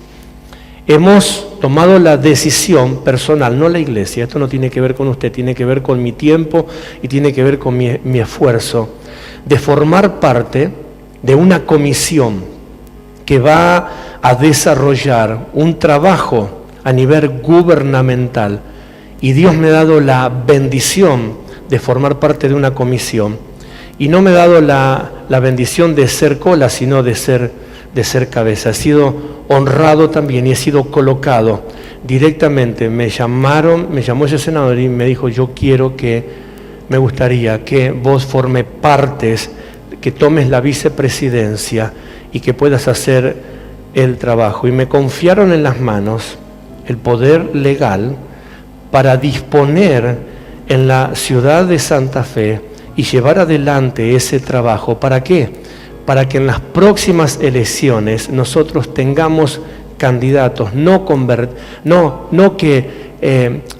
hemos tomado la decisión personal, no la iglesia, esto no tiene que ver con usted, tiene que ver con mi tiempo y tiene que ver con mi esfuerzo, de formar parte de una comisión que va a desarrollar un trabajo a nivel gubernamental. Y Dios me ha dado la bendición de formar parte de una comisión. Y no me ha dado la bendición de ser cola, sino de ser cabeza. He sido honrado también y he sido colocado directamente. Me llamó ese senador y me dijo, me gustaría que vos formes partes, que tomes la vicepresidencia y que puedas hacer el trabajo. Y me confiaron en las manos el poder legal para disponer en la ciudad de Santa Fe y llevar adelante ese trabajo. ¿Para qué? Para que en las próximas elecciones nosotros tengamos candidatos, no que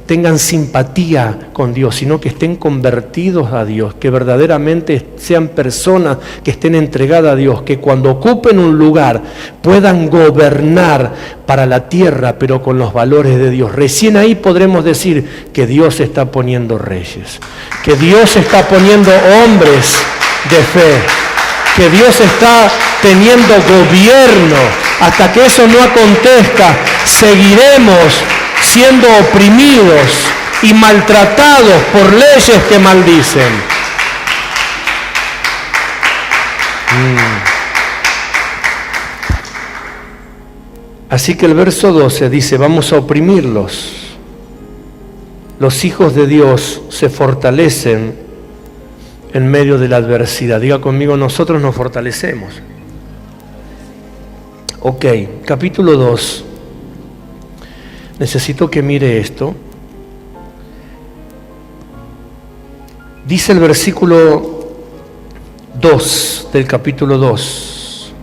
tengan simpatía con Dios, sino que estén convertidos a Dios, que verdaderamente sean personas que estén entregadas a Dios, que cuando ocupen un lugar puedan gobernar para la tierra, pero con los valores de Dios. Recién ahí podremos decir que Dios está poniendo reyes, que Dios está poniendo hombres de fe, que Dios está teniendo gobierno. Hasta que eso no acontezca, seguiremos siendo oprimidos y maltratados por leyes que maldicen. Así que el verso 12 dice, vamos a oprimirlos. Los hijos de Dios se fortalecen en medio de la adversidad. Diga conmigo, nosotros nos fortalecemos. Ok, capítulo 2. Necesito que mire esto. Dice el versículo 2 del capítulo 2.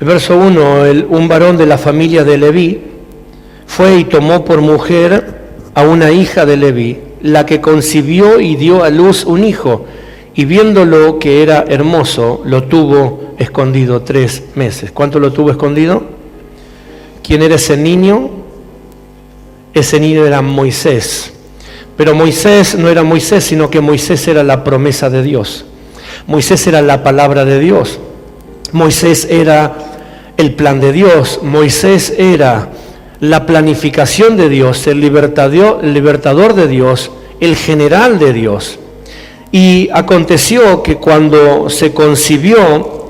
El verso 1, un varón de la familia de Leví fue y tomó por mujer a una hija de Leví, la que concibió y dio a luz un hijo, y viéndolo que era hermoso, lo tuvo escondido 3 meses. ¿Cuánto lo tuvo escondido? ¿Quién era ese niño? Ese niño era Moisés. Pero Moisés no era Moisés, sino que Moisés era la promesa de Dios. Moisés era la palabra de Dios. Moisés era el plan de Dios. Moisés era la planificación de Dios, el libertador de Dios, el general de Dios. Y aconteció que cuando se concibió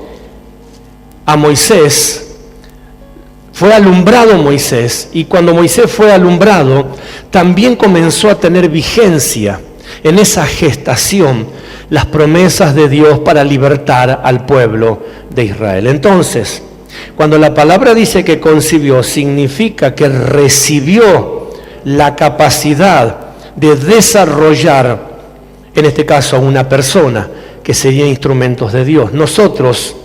a Moisés, fue alumbrado Moisés, y cuando Moisés fue alumbrado, también comenzó a tener vigencia en esa gestación las promesas de Dios para libertar al pueblo de Israel. Entonces, cuando la palabra dice que concibió, significa que recibió la capacidad de desarrollar, en este caso a una persona, que sería instrumentos de Dios. Nosotros,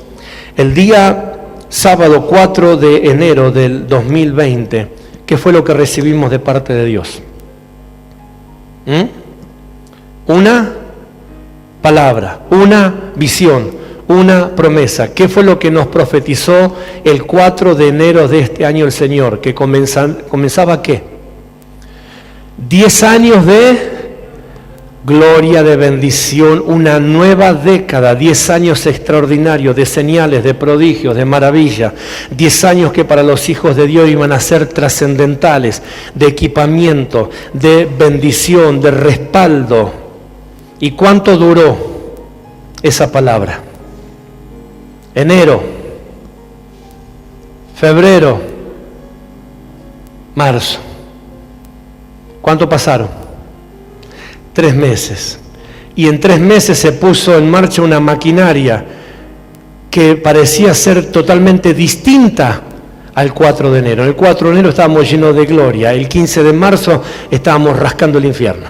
el día sábado 4 de enero del 2020, ¿qué fue lo que recibimos de parte de Dios? Una palabra, una visión, una promesa. ¿Qué fue lo que nos profetizó el 4 de enero de este año el Señor? Que comenzaba ¿qué? 10 años de gloria, de bendición, una nueva década, 10 años extraordinarios de señales, de prodigios, de maravilla, 10 años que para los hijos de Dios iban a ser trascendentales, de equipamiento, de bendición, de respaldo. ¿Y cuánto duró esa palabra? Enero, febrero, marzo. ¿Cuánto pasaron? 3 meses. Y en 3 meses se puso en marcha una maquinaria que parecía ser totalmente distinta al 4 de enero. El 4 de enero estábamos llenos de gloria. El 15 de marzo estábamos rascando el infierno.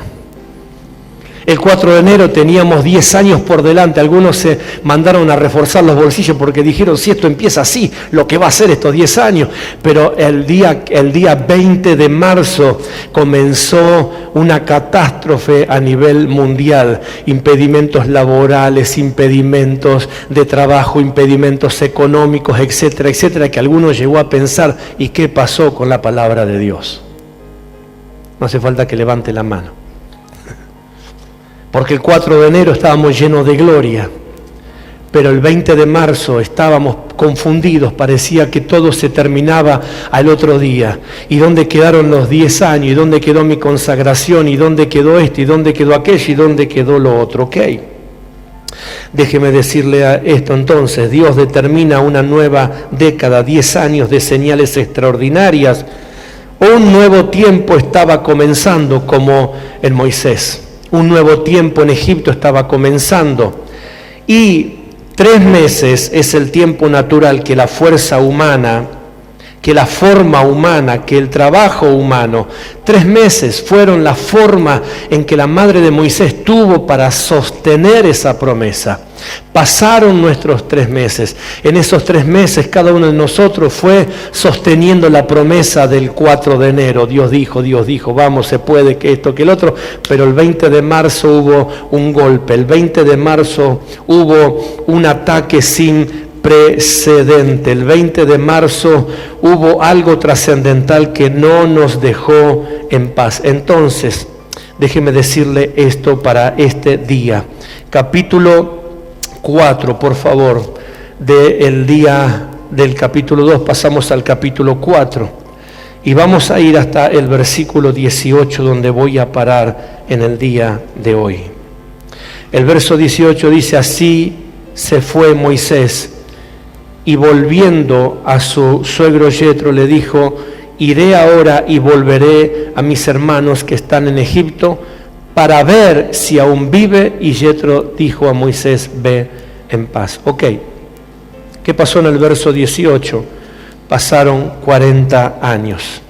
El 4 de enero teníamos 10 años por delante. Algunos se mandaron a reforzar los bolsillos porque dijeron, si esto empieza así, lo que va a ser estos 10 años. Pero el día 20 de marzo comenzó una catástrofe a nivel mundial. Impedimentos laborales, impedimentos de trabajo, impedimentos económicos, etcétera, etcétera, que algunos llegó a pensar, ¿y qué pasó con la palabra de Dios? No hace falta que levante la mano. Porque el 4 de enero estábamos llenos de gloria, pero el 20 de marzo estábamos confundidos, parecía que todo se terminaba al otro día. ¿Y dónde quedaron los 10 años? ¿Y dónde quedó mi consagración? ¿Y dónde quedó esto? ¿Y dónde quedó aquello? ¿Y dónde quedó lo otro? Ok. Déjeme decirle a esto entonces, Dios determina una nueva década, 10 años de señales extraordinarias. Un nuevo tiempo estaba comenzando como en Moisés. Un nuevo tiempo en Egipto estaba comenzando. Y 3 meses es el tiempo natural que la fuerza humana, que la forma humana, que el trabajo humano, 3 meses fueron la forma en que la madre de Moisés tuvo para sostener esa promesa. Pasaron nuestros 3 meses. En esos 3 meses cada uno de nosotros fue sosteniendo la promesa del 4 de enero. Dios dijo, vamos, se puede, que esto, que el otro. Pero el 20 de marzo hubo un golpe. El 20 de marzo hubo un ataque sin precedente. El 20 de marzo hubo algo trascendental que no nos dejó en paz. Entonces, déjeme decirle esto para este día. Capítulo 4, por favor, del capítulo 2 pasamos al capítulo 4 y vamos a ir hasta el versículo 18 donde voy a parar en el día de hoy. El verso 18 dice, así se fue Moisés y volviendo a su suegro Yetro le dijo, iré ahora y volveré a mis hermanos que están en Egipto para ver si aún vive. Y Yetro dijo a Moisés, ve en paz. Ok, ¿qué pasó en el verso 18? Pasaron 40 años.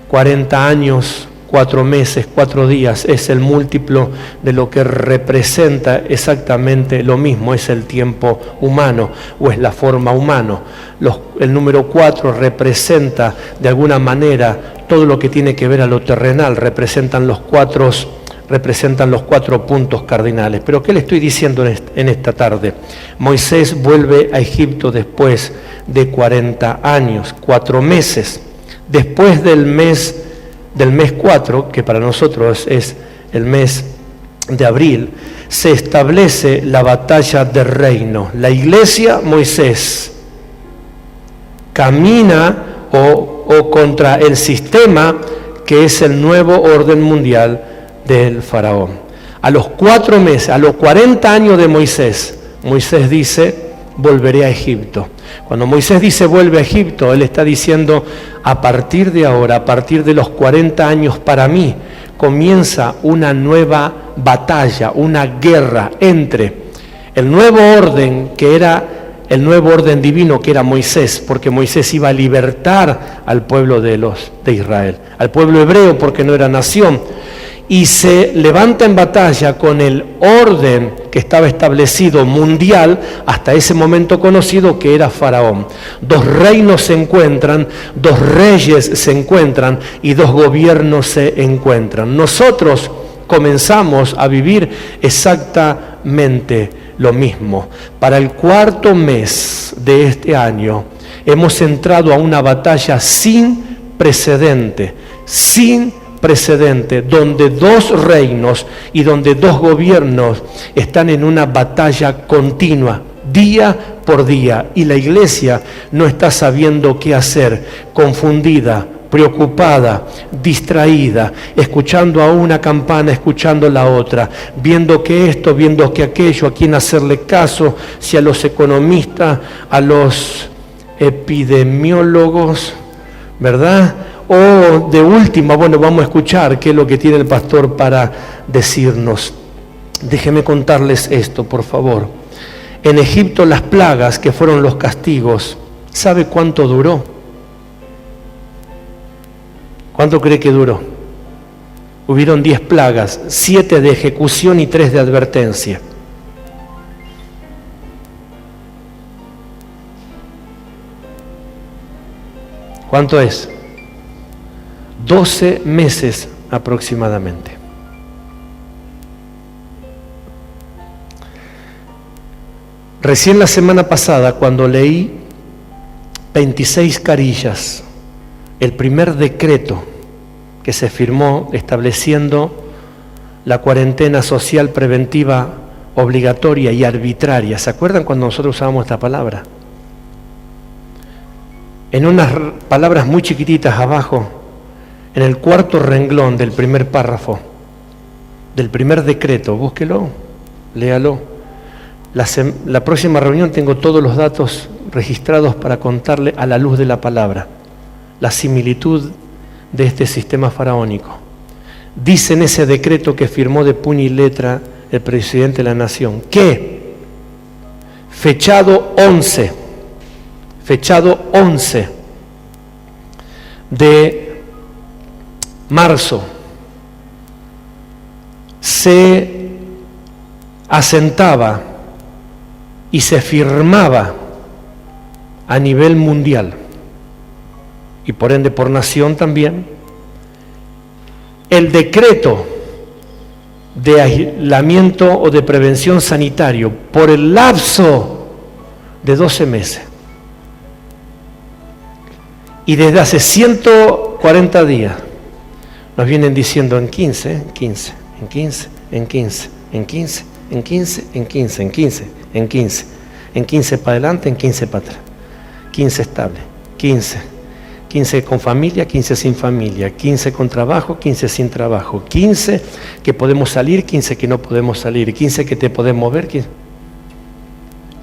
40 años, 4 meses, 4 días, es el múltiplo de lo que representa exactamente lo mismo, es el tiempo humano o es la forma humana. El número 4 representa de alguna manera todo lo que tiene que ver a lo terrenal, representan los 4 puntos cardinales. Pero ¿qué le estoy diciendo en esta tarde? Moisés vuelve a Egipto después de 40 años, 4 meses. Después del mes 4, que para nosotros es el mes de abril, se establece la batalla del reino. La iglesia, Moisés, camina o contra el sistema que es el nuevo orden mundial del faraón. A los 4 meses, a los 40 años de Moisés, Moisés dice, volveré a Egipto. Cuando Moisés dice vuelve a Egipto, él está diciendo, a partir de ahora, a partir de los 40 años para mí, comienza una nueva batalla, una guerra entre el nuevo orden que era el nuevo orden divino que era Moisés, porque Moisés iba a libertar al pueblo de Israel, al pueblo hebreo porque no era nación. Y se levanta en batalla con el orden que estaba establecido mundial hasta ese momento conocido que era Faraón. 2 reinos se encuentran, 2 reyes se encuentran y 2 gobiernos se encuentran. Nosotros comenzamos a vivir exactamente lo mismo. Para el 4º mes de este año hemos entrado a una batalla sin precedente, donde 2 reinos y donde 2 gobiernos están en una batalla continua, día por día, y la iglesia no está sabiendo qué hacer, confundida, preocupada, distraída, escuchando a una campana, escuchando la otra, viendo que esto, viendo que aquello, a quién hacerle caso, si a los economistas, a los epidemiólogos, ¿verdad? O de última, bueno, vamos a escuchar qué es lo que tiene el pastor para decirnos. Déjenme contarles esto, por favor. En Egipto las plagas, que fueron los castigos, ¿sabe cuánto duró? ¿Cuánto cree que duró? Hubieron 10 plagas, 7 de ejecución y 3 de advertencia. ¿Cuánto es? 12 meses aproximadamente. Recién la semana pasada, cuando leí 26 carillas, el primer decreto que se firmó estableciendo la cuarentena social preventiva obligatoria y arbitraria. ¿Se acuerdan cuando nosotros usábamos esta palabra? En unas palabras muy chiquititas abajo, en el cuarto renglón del primer párrafo, del primer decreto, búsquelo, léalo. La próxima reunión tengo todos los datos registrados para contarle a la luz de la palabra la similitud de este sistema faraónico. Dice en ese decreto que firmó de puño y letra el presidente de la nación que fechado 11 de marzo se asentaba y se firmaba a nivel mundial y por ende por nación también el decreto de aislamiento o de prevención sanitario por el lapso de 12 meses. Y desde hace 140 días nos vienen diciendo en 15, en 15, en 15, en 15, en 15, en 15, en 15, en 15, en 15, en 15 para adelante, en 15 para atrás. 15 estable, 15 con familia, 15 sin familia, 15 con trabajo, 15 sin trabajo, 15 que podemos salir, 15 que no podemos salir, 15 que te podemos mover. 15.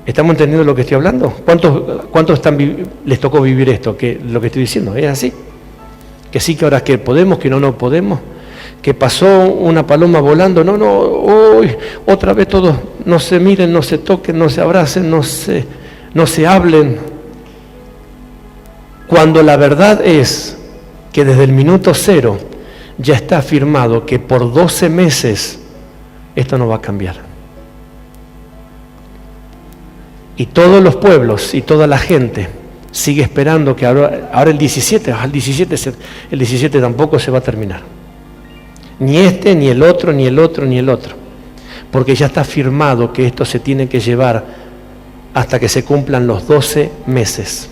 ¿Estamos entendiendo lo que estoy hablando? ¿Cuántos les tocó vivir esto? Que lo que estoy diciendo es así. Que sí, que ahora que podemos, que no podemos. Que pasó una paloma volando, uy, otra vez todos no se miren, no se toquen, no se abracen, no se hablen. Cuando la verdad es que desde el minuto 0 ya está afirmado que por 12 meses esto no va a cambiar. Y todos los pueblos y toda la gente sigue esperando que ahora el 17 tampoco se va a terminar. Ni este, ni el otro, ni el otro, ni el otro. Porque ya está firmado que esto se tiene que llevar hasta que se cumplan los 12 meses.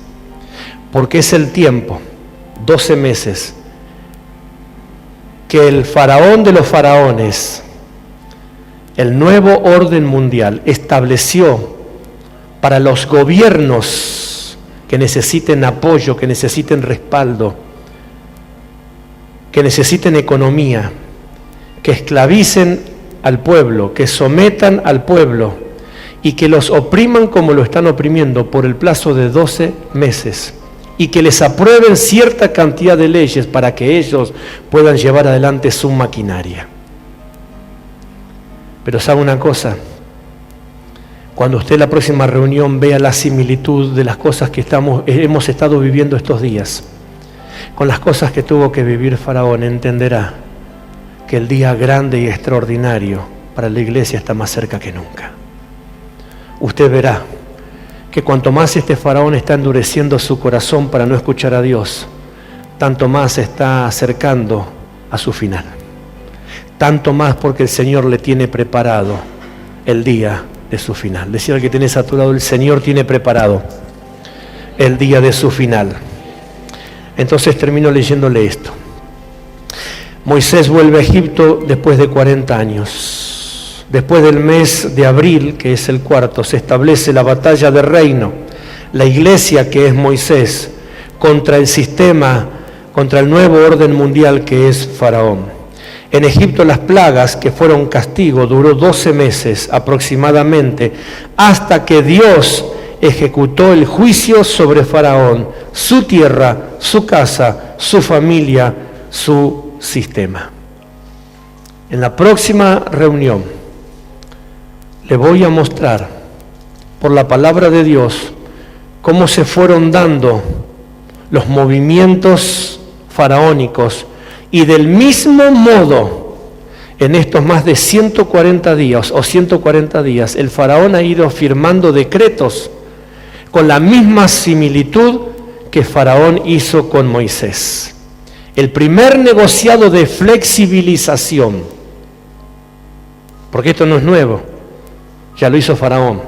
Porque es el tiempo, 12 meses, que el faraón de los faraones, el nuevo orden mundial, estableció para los gobiernos que necesiten apoyo, que necesiten respaldo, que necesiten economía, que esclavicen al pueblo, que sometan al pueblo y que los opriman como lo están oprimiendo por el plazo de 12 meses y que les aprueben cierta cantidad de leyes para que ellos puedan llevar adelante su maquinaria. Pero ¿sabe una cosa? Cuando usted en la próxima reunión vea la similitud de las cosas que hemos estado viviendo estos días, con las cosas que tuvo que vivir Faraón, entenderá que el día grande y extraordinario para la iglesia está más cerca que nunca. Usted verá que cuanto más este Faraón está endureciendo su corazón para no escuchar a Dios, tanto más se está acercando a su final. Tanto más porque el Señor le tiene preparado el día de su final. Decía al que tenés a tu lado, el Señor tiene preparado el día de su final. Entonces termino leyéndole esto. Moisés vuelve a Egipto después de 40 años. Después del mes de abril, que es el cuarto, se establece la batalla de reino. La iglesia, que es Moisés, contra el sistema, contra el nuevo orden mundial que es Faraón. En Egipto las plagas, que fueron castigo, duró 12 meses aproximadamente, hasta que Dios ejecutó el juicio sobre Faraón, su tierra, su casa, su familia, su sistema. En la próxima reunión le voy a mostrar por la palabra de Dios cómo se fueron dando los movimientos faraónicos y del mismo modo en estos más de 140 días, el faraón ha ido firmando decretos con la misma similitud que Faraón hizo con Moisés. El primer negociado de flexibilización, porque esto no es nuevo, ya lo hizo Faraón.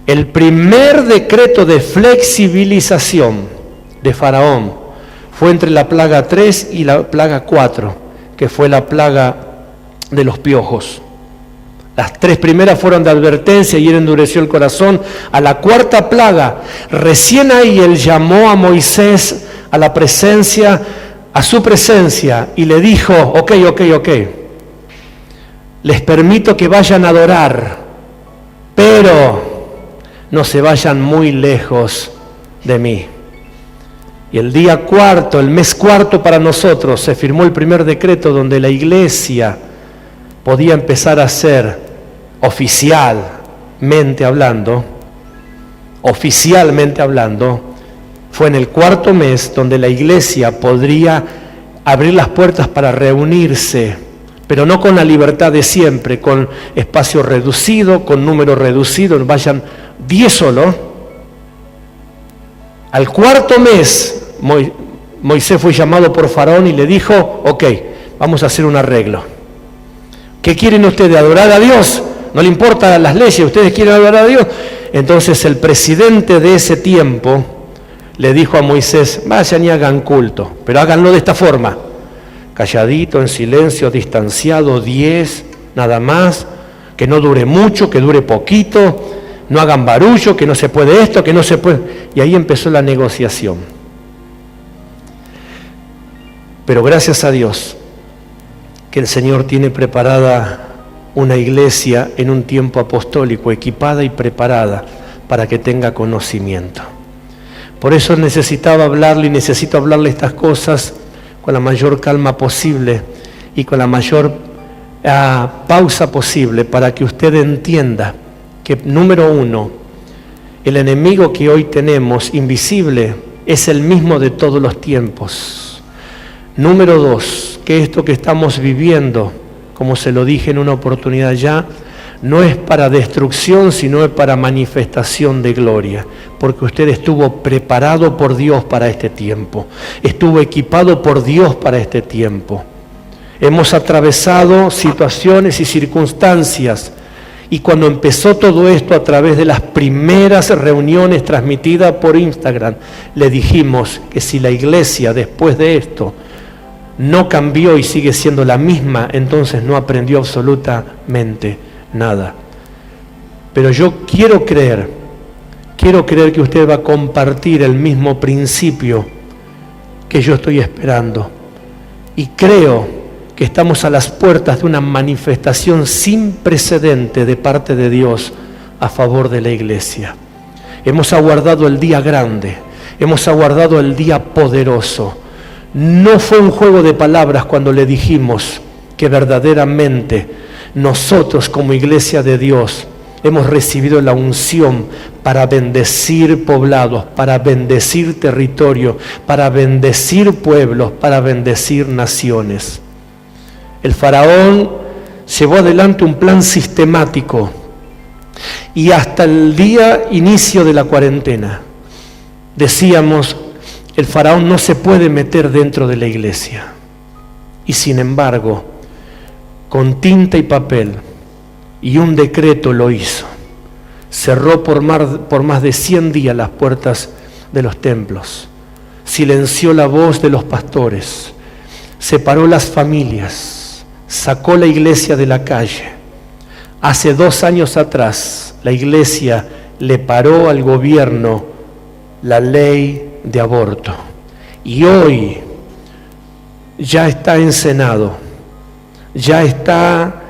El primer decreto de flexibilización de Faraón fue entre la plaga 3 y la plaga 4, que fue la plaga de los piojos. Las 3 primeras fueron de advertencia y él endureció el corazón. A la 4ª plaga, recién ahí él llamó a Moisés a la presencia, a su presencia, y le dijo, ok, les permito que vayan a adorar, pero no se vayan muy lejos de mí. Y el día 4, el mes 4 para nosotros, se firmó el primer decreto donde la iglesia podía empezar a ser oficialmente hablando, fue en el 4º mes donde la iglesia podría abrir las puertas para reunirse, pero no con la libertad de siempre, con espacio reducido, con número reducido, vayan 10 solo. Al 4º mes, Moisés fue llamado por Faraón y le dijo, ok, vamos a hacer un arreglo. ¿Qué quieren ustedes? ¿Adorar a Dios? No le importan las leyes, ustedes quieren adorar a Dios. Entonces el presidente de ese tiempo le dijo a Moisés, vayan y hagan culto, pero háganlo de esta forma, calladito, en silencio, distanciado, 10, nada más, que no dure mucho, que dure poquito, no hagan barullo, que no se puede esto, que no se puede. Y ahí empezó la negociación. Pero gracias a Dios que el Señor tiene preparada una iglesia en un tiempo apostólico, equipada y preparada para que tenga conocimiento. Por eso necesitaba hablarle y necesito hablarle estas cosas con la mayor calma posible y con la mayor pausa posible para que usted entienda que, número 1, el enemigo que hoy tenemos, invisible, es el mismo de todos los tiempos. Número 2, que esto que estamos viviendo, como se lo dije en una oportunidad ya, no es para destrucción, sino es para manifestación de gloria, porque usted estuvo preparado por Dios para este tiempo, estuvo equipado por Dios para este tiempo. Hemos atravesado situaciones y circunstancias, y cuando empezó todo esto a través de las primeras reuniones transmitidas por Instagram, le dijimos que si la iglesia después de esto no cambió y sigue siendo la misma, entonces no aprendió absolutamente nada. Pero yo quiero creer que usted va a compartir el mismo principio que yo estoy esperando. Y creo que estamos a las puertas de una manifestación sin precedente de parte de Dios a favor de la iglesia. Hemos aguardado el día grande, hemos aguardado el día poderoso. No fue un juego de palabras cuando le dijimos que verdaderamente nosotros como iglesia de Dios hemos recibido la unción para bendecir poblados, para bendecir territorio, para bendecir pueblos, para bendecir naciones. El faraón llevó adelante un plan sistemático y hasta el día inicio de la cuarentena decíamos, el faraón no se puede meter dentro de la iglesia. Y sin embargo, con tinta y papel y un decreto lo hizo. Cerró por más de 100 días las puertas de los templos. Silenció la voz de los pastores. Separó las familias. Sacó la iglesia de la calle. Hace 2 años atrás, la iglesia le paró al gobierno la ley de aborto. Y hoy ya está en Senado, ya está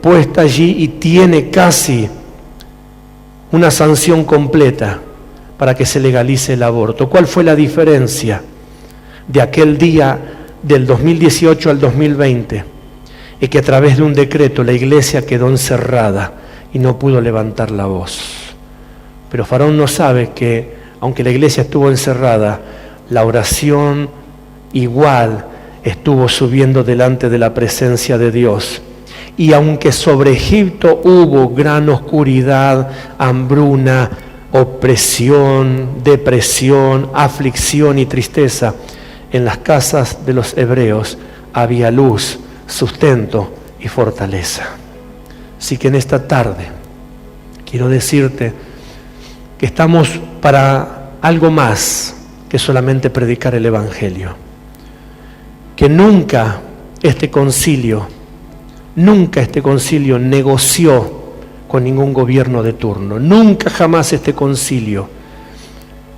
puesta allí y tiene casi una sanción completa para que se legalice el aborto. ¿Cuál fue la diferencia de aquel día del 2018 al 2020? Es que a través de un decreto la iglesia quedó encerrada y no pudo levantar la voz. Pero Faraón no sabe que aunque la iglesia estuvo encerrada, la oración igual estuvo subiendo delante de la presencia de Dios. Y aunque sobre Egipto hubo gran oscuridad, hambruna, opresión, depresión, aflicción y tristeza, en las casas de los hebreos había luz, sustento y fortaleza. Así que en esta tarde quiero decirte que estamos para algo más que solamente predicar el Evangelio. Que nunca este concilio negoció con ningún gobierno de turno. Nunca jamás este concilio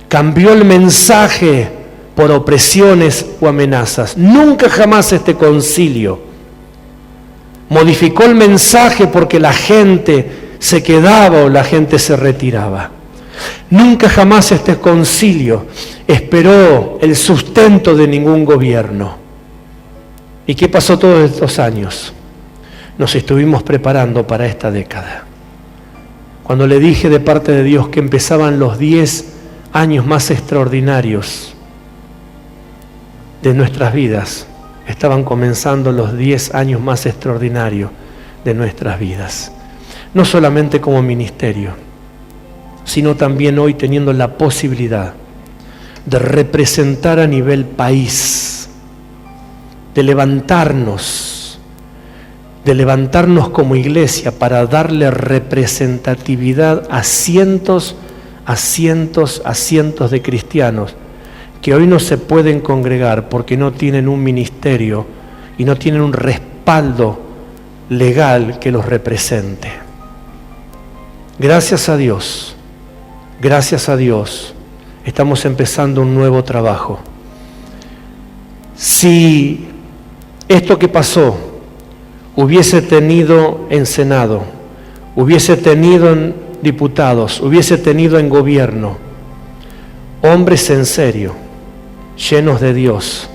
cambió el mensaje por opresiones o amenazas. Nunca jamás este concilio modificó el mensaje porque la gente se quedaba o la gente se retiraba. Nunca jamás este concilio esperó el sustento de ningún gobierno. ¿Y qué pasó todos estos años? Nos estuvimos preparando para esta década. Cuando le dije de parte de Dios que empezaban los 10 años más extraordinarios de nuestras vidas, estaban comenzando los 10 años más extraordinarios de nuestras vidas. No solamente como ministerio, sino también hoy teniendo la posibilidad de representar a nivel país, de levantarnos como iglesia para darle representatividad a cientos de cristianos que hoy no se pueden congregar porque no tienen un ministerio y no tienen un respaldo legal que los represente. Gracias a Dios, estamos empezando un nuevo trabajo. Si esto que pasó hubiese tenido en Senado, hubiese tenido en diputados, hubiese tenido en gobierno, hombres en serio, llenos de Dios,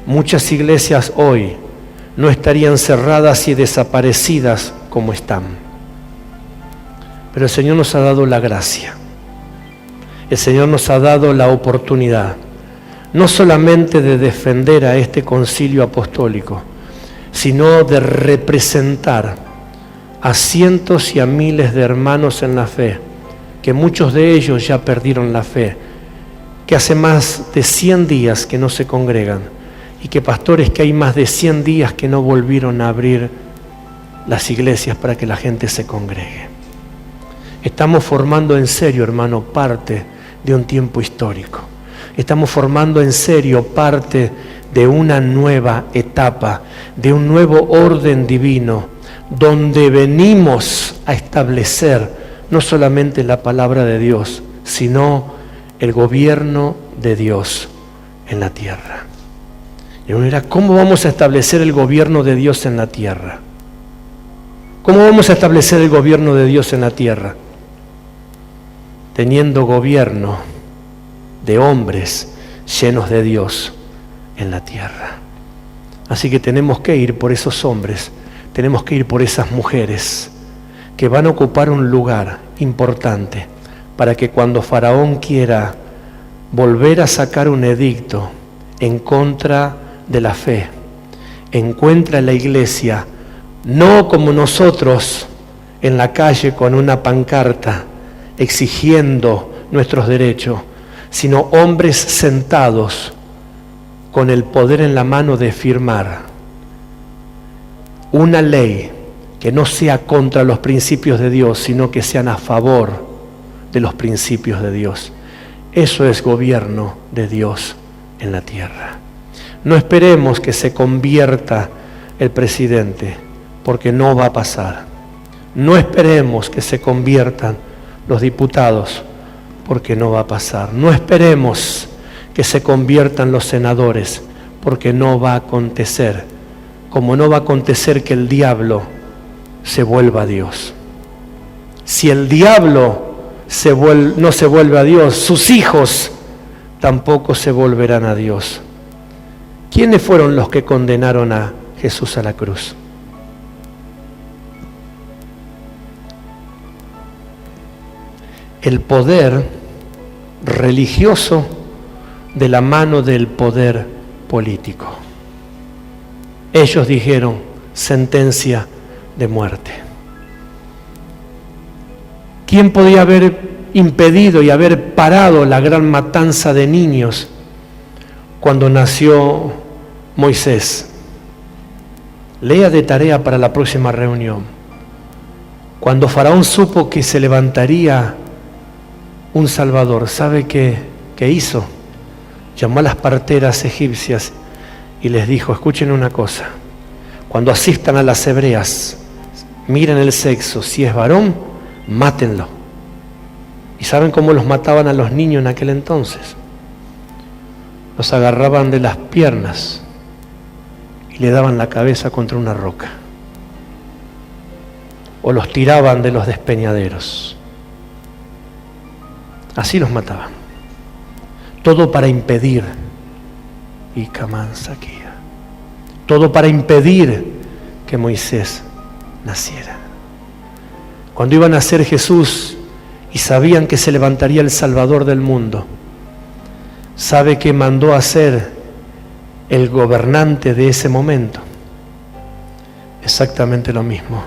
muchas iglesias hoy no estarían cerradas y desaparecidas como están. Pero el Señor nos ha dado la gracia. El Señor nos ha dado la oportunidad, no solamente de defender a este concilio apostólico, sino de representar a cientos y a miles de hermanos en la fe, que muchos de ellos ya perdieron la fe, que hace más de 100 días que no se congregan, y que pastores que hay más de 100 días que no volvieron a abrir las iglesias para que la gente se congregue. Estamos formando en serio, hermano, parte de un tiempo histórico. Estamos formando en serio parte de una nueva etapa, de un nuevo orden divino, donde venimos a establecer no solamente la palabra de Dios, sino el gobierno de Dios en la tierra. Y uno dirá, ¿cómo vamos a establecer el gobierno de Dios en la tierra? ¿Cómo vamos a establecer el gobierno de Dios en la tierra? Teniendo gobierno de hombres llenos de Dios en la tierra. Así que tenemos que ir por esos hombres, tenemos que ir por esas mujeres que van a ocupar un lugar importante para que cuando Faraón quiera volver a sacar un edicto en contra de la fe, encuentre a la iglesia no como nosotros en la calle con una pancarta exigiendo nuestros derechos, sino hombres sentados con el poder en la mano de firmar una ley que no sea contra los principios de Dios, sino que sean a favor de los principios de Dios. Eso es gobierno de Dios en la tierra. No esperemos que se convierta el presidente, porque no va a pasar. No esperemos que se conviertan los diputados, porque no va a pasar. No esperemos que se conviertan los senadores, porque no va a acontecer. Como no va a acontecer que el diablo se vuelva a Dios. Si el diablo no se vuelve a Dios, sus hijos tampoco se volverán a Dios. ¿Quiénes fueron los que condenaron a Jesús a la cruz? El poder religioso de la mano del poder político. Ellos dijeron, sentencia de muerte. ¿Quién podía haber impedido y haber parado la gran matanza de niños cuando nació Moisés? Lea de tarea para la próxima reunión. Cuando Faraón supo que se levantaría un Salvador, ¿sabe qué hizo? Llamó a las parteras egipcias y les dijo, escuchen una cosa, cuando asistan a las hebreas, miren el sexo, si es varón, mátenlo. ¿Y saben cómo los mataban a los niños en aquel entonces? Los agarraban de las piernas y le daban la cabeza contra una roca. O los tiraban de los despeñaderos. Así los mataban. Todo para impedir, y Camansaquía, todo para impedir que Moisés naciera. Cuando iba a nacer Jesús y sabían que se levantaría el Salvador del mundo, ¿sabe qué mandó hacer el gobernante de ese momento? Exactamente lo mismo.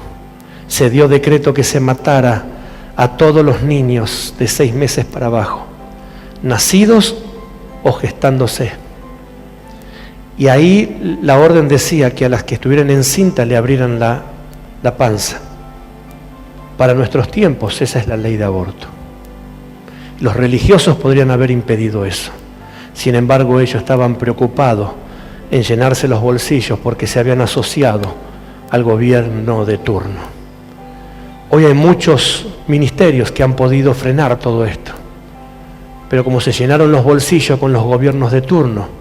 Se dio decreto que se matara a todos los niños de 6 meses para abajo, nacidos o gestándose. Y ahí la orden decía que a las que estuvieran encinta le abrieran la panza. Para nuestros tiempos esa es la ley de aborto. Los religiosos podrían haber impedido eso. Sin embargo, ellos estaban preocupados en llenarse los bolsillos porque se habían asociado al gobierno de turno. Hoy hay muchos ministerios que han podido frenar todo esto, pero como se llenaron los bolsillos con los gobiernos de turno,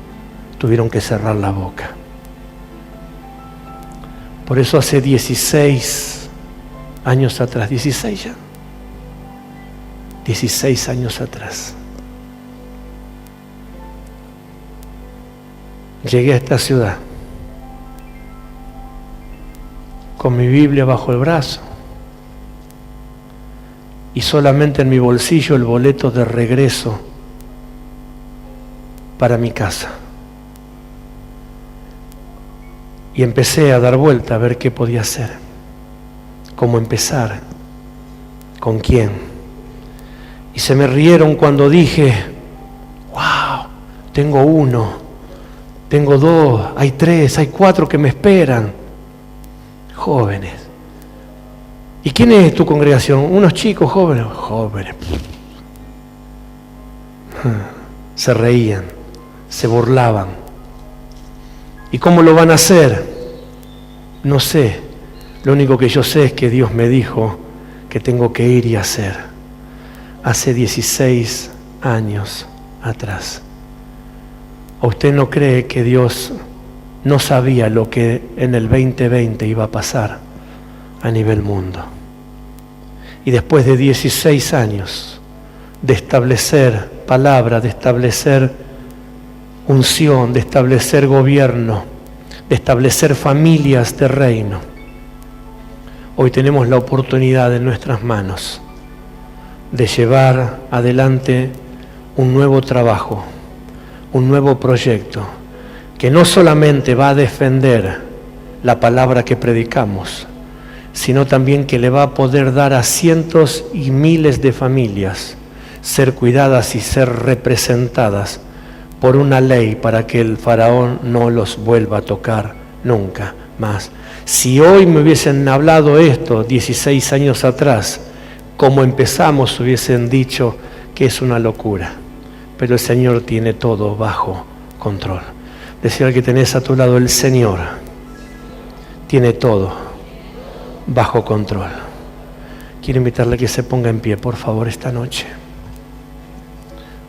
tuvieron que cerrar la boca. Por eso hace 16 años atrás, 16 ya, 16 años atrás, llegué a esta ciudad con mi Biblia bajo el brazo y solamente en mi bolsillo el boleto de regreso para mi casa. Y empecé a dar vuelta a ver qué podía hacer, cómo empezar, con quién. Y se me rieron cuando dije, wow, tengo 1, tengo 2, hay 3, hay 4 que me esperan, jóvenes. ¿Y quién es tu congregación? Unos chicos jóvenes. Jóvenes. Se reían, se burlaban. ¿Y cómo lo van a hacer? No sé. Lo único que yo sé es que Dios me dijo que tengo que ir y hacer. Hace 16 años atrás. ¿O usted no cree que Dios no sabía lo que en el 2020 iba a pasar a nivel mundo? Y después de 16 años de establecer palabra, de establecer unción, de establecer gobierno, de establecer familias de reino, hoy tenemos la oportunidad en nuestras manos de llevar adelante un nuevo trabajo, un nuevo proyecto, que no solamente va a defender la palabra que predicamos, sino también que le va a poder dar a cientos y miles de familias ser cuidadas y ser representadas por una ley para que el faraón no los vuelva a tocar nunca más. Si hoy me hubiesen hablado esto 16 años atrás, como empezamos, hubiesen dicho que es una locura. Pero el Señor tiene todo bajo control. Decía al que tenés a tu lado, el Señor tiene todo bajo control. Quiero invitarle a que se ponga en pie, por favor, esta noche.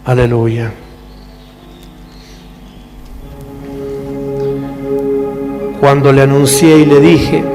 Aleluya. Cuando le anuncié y le dije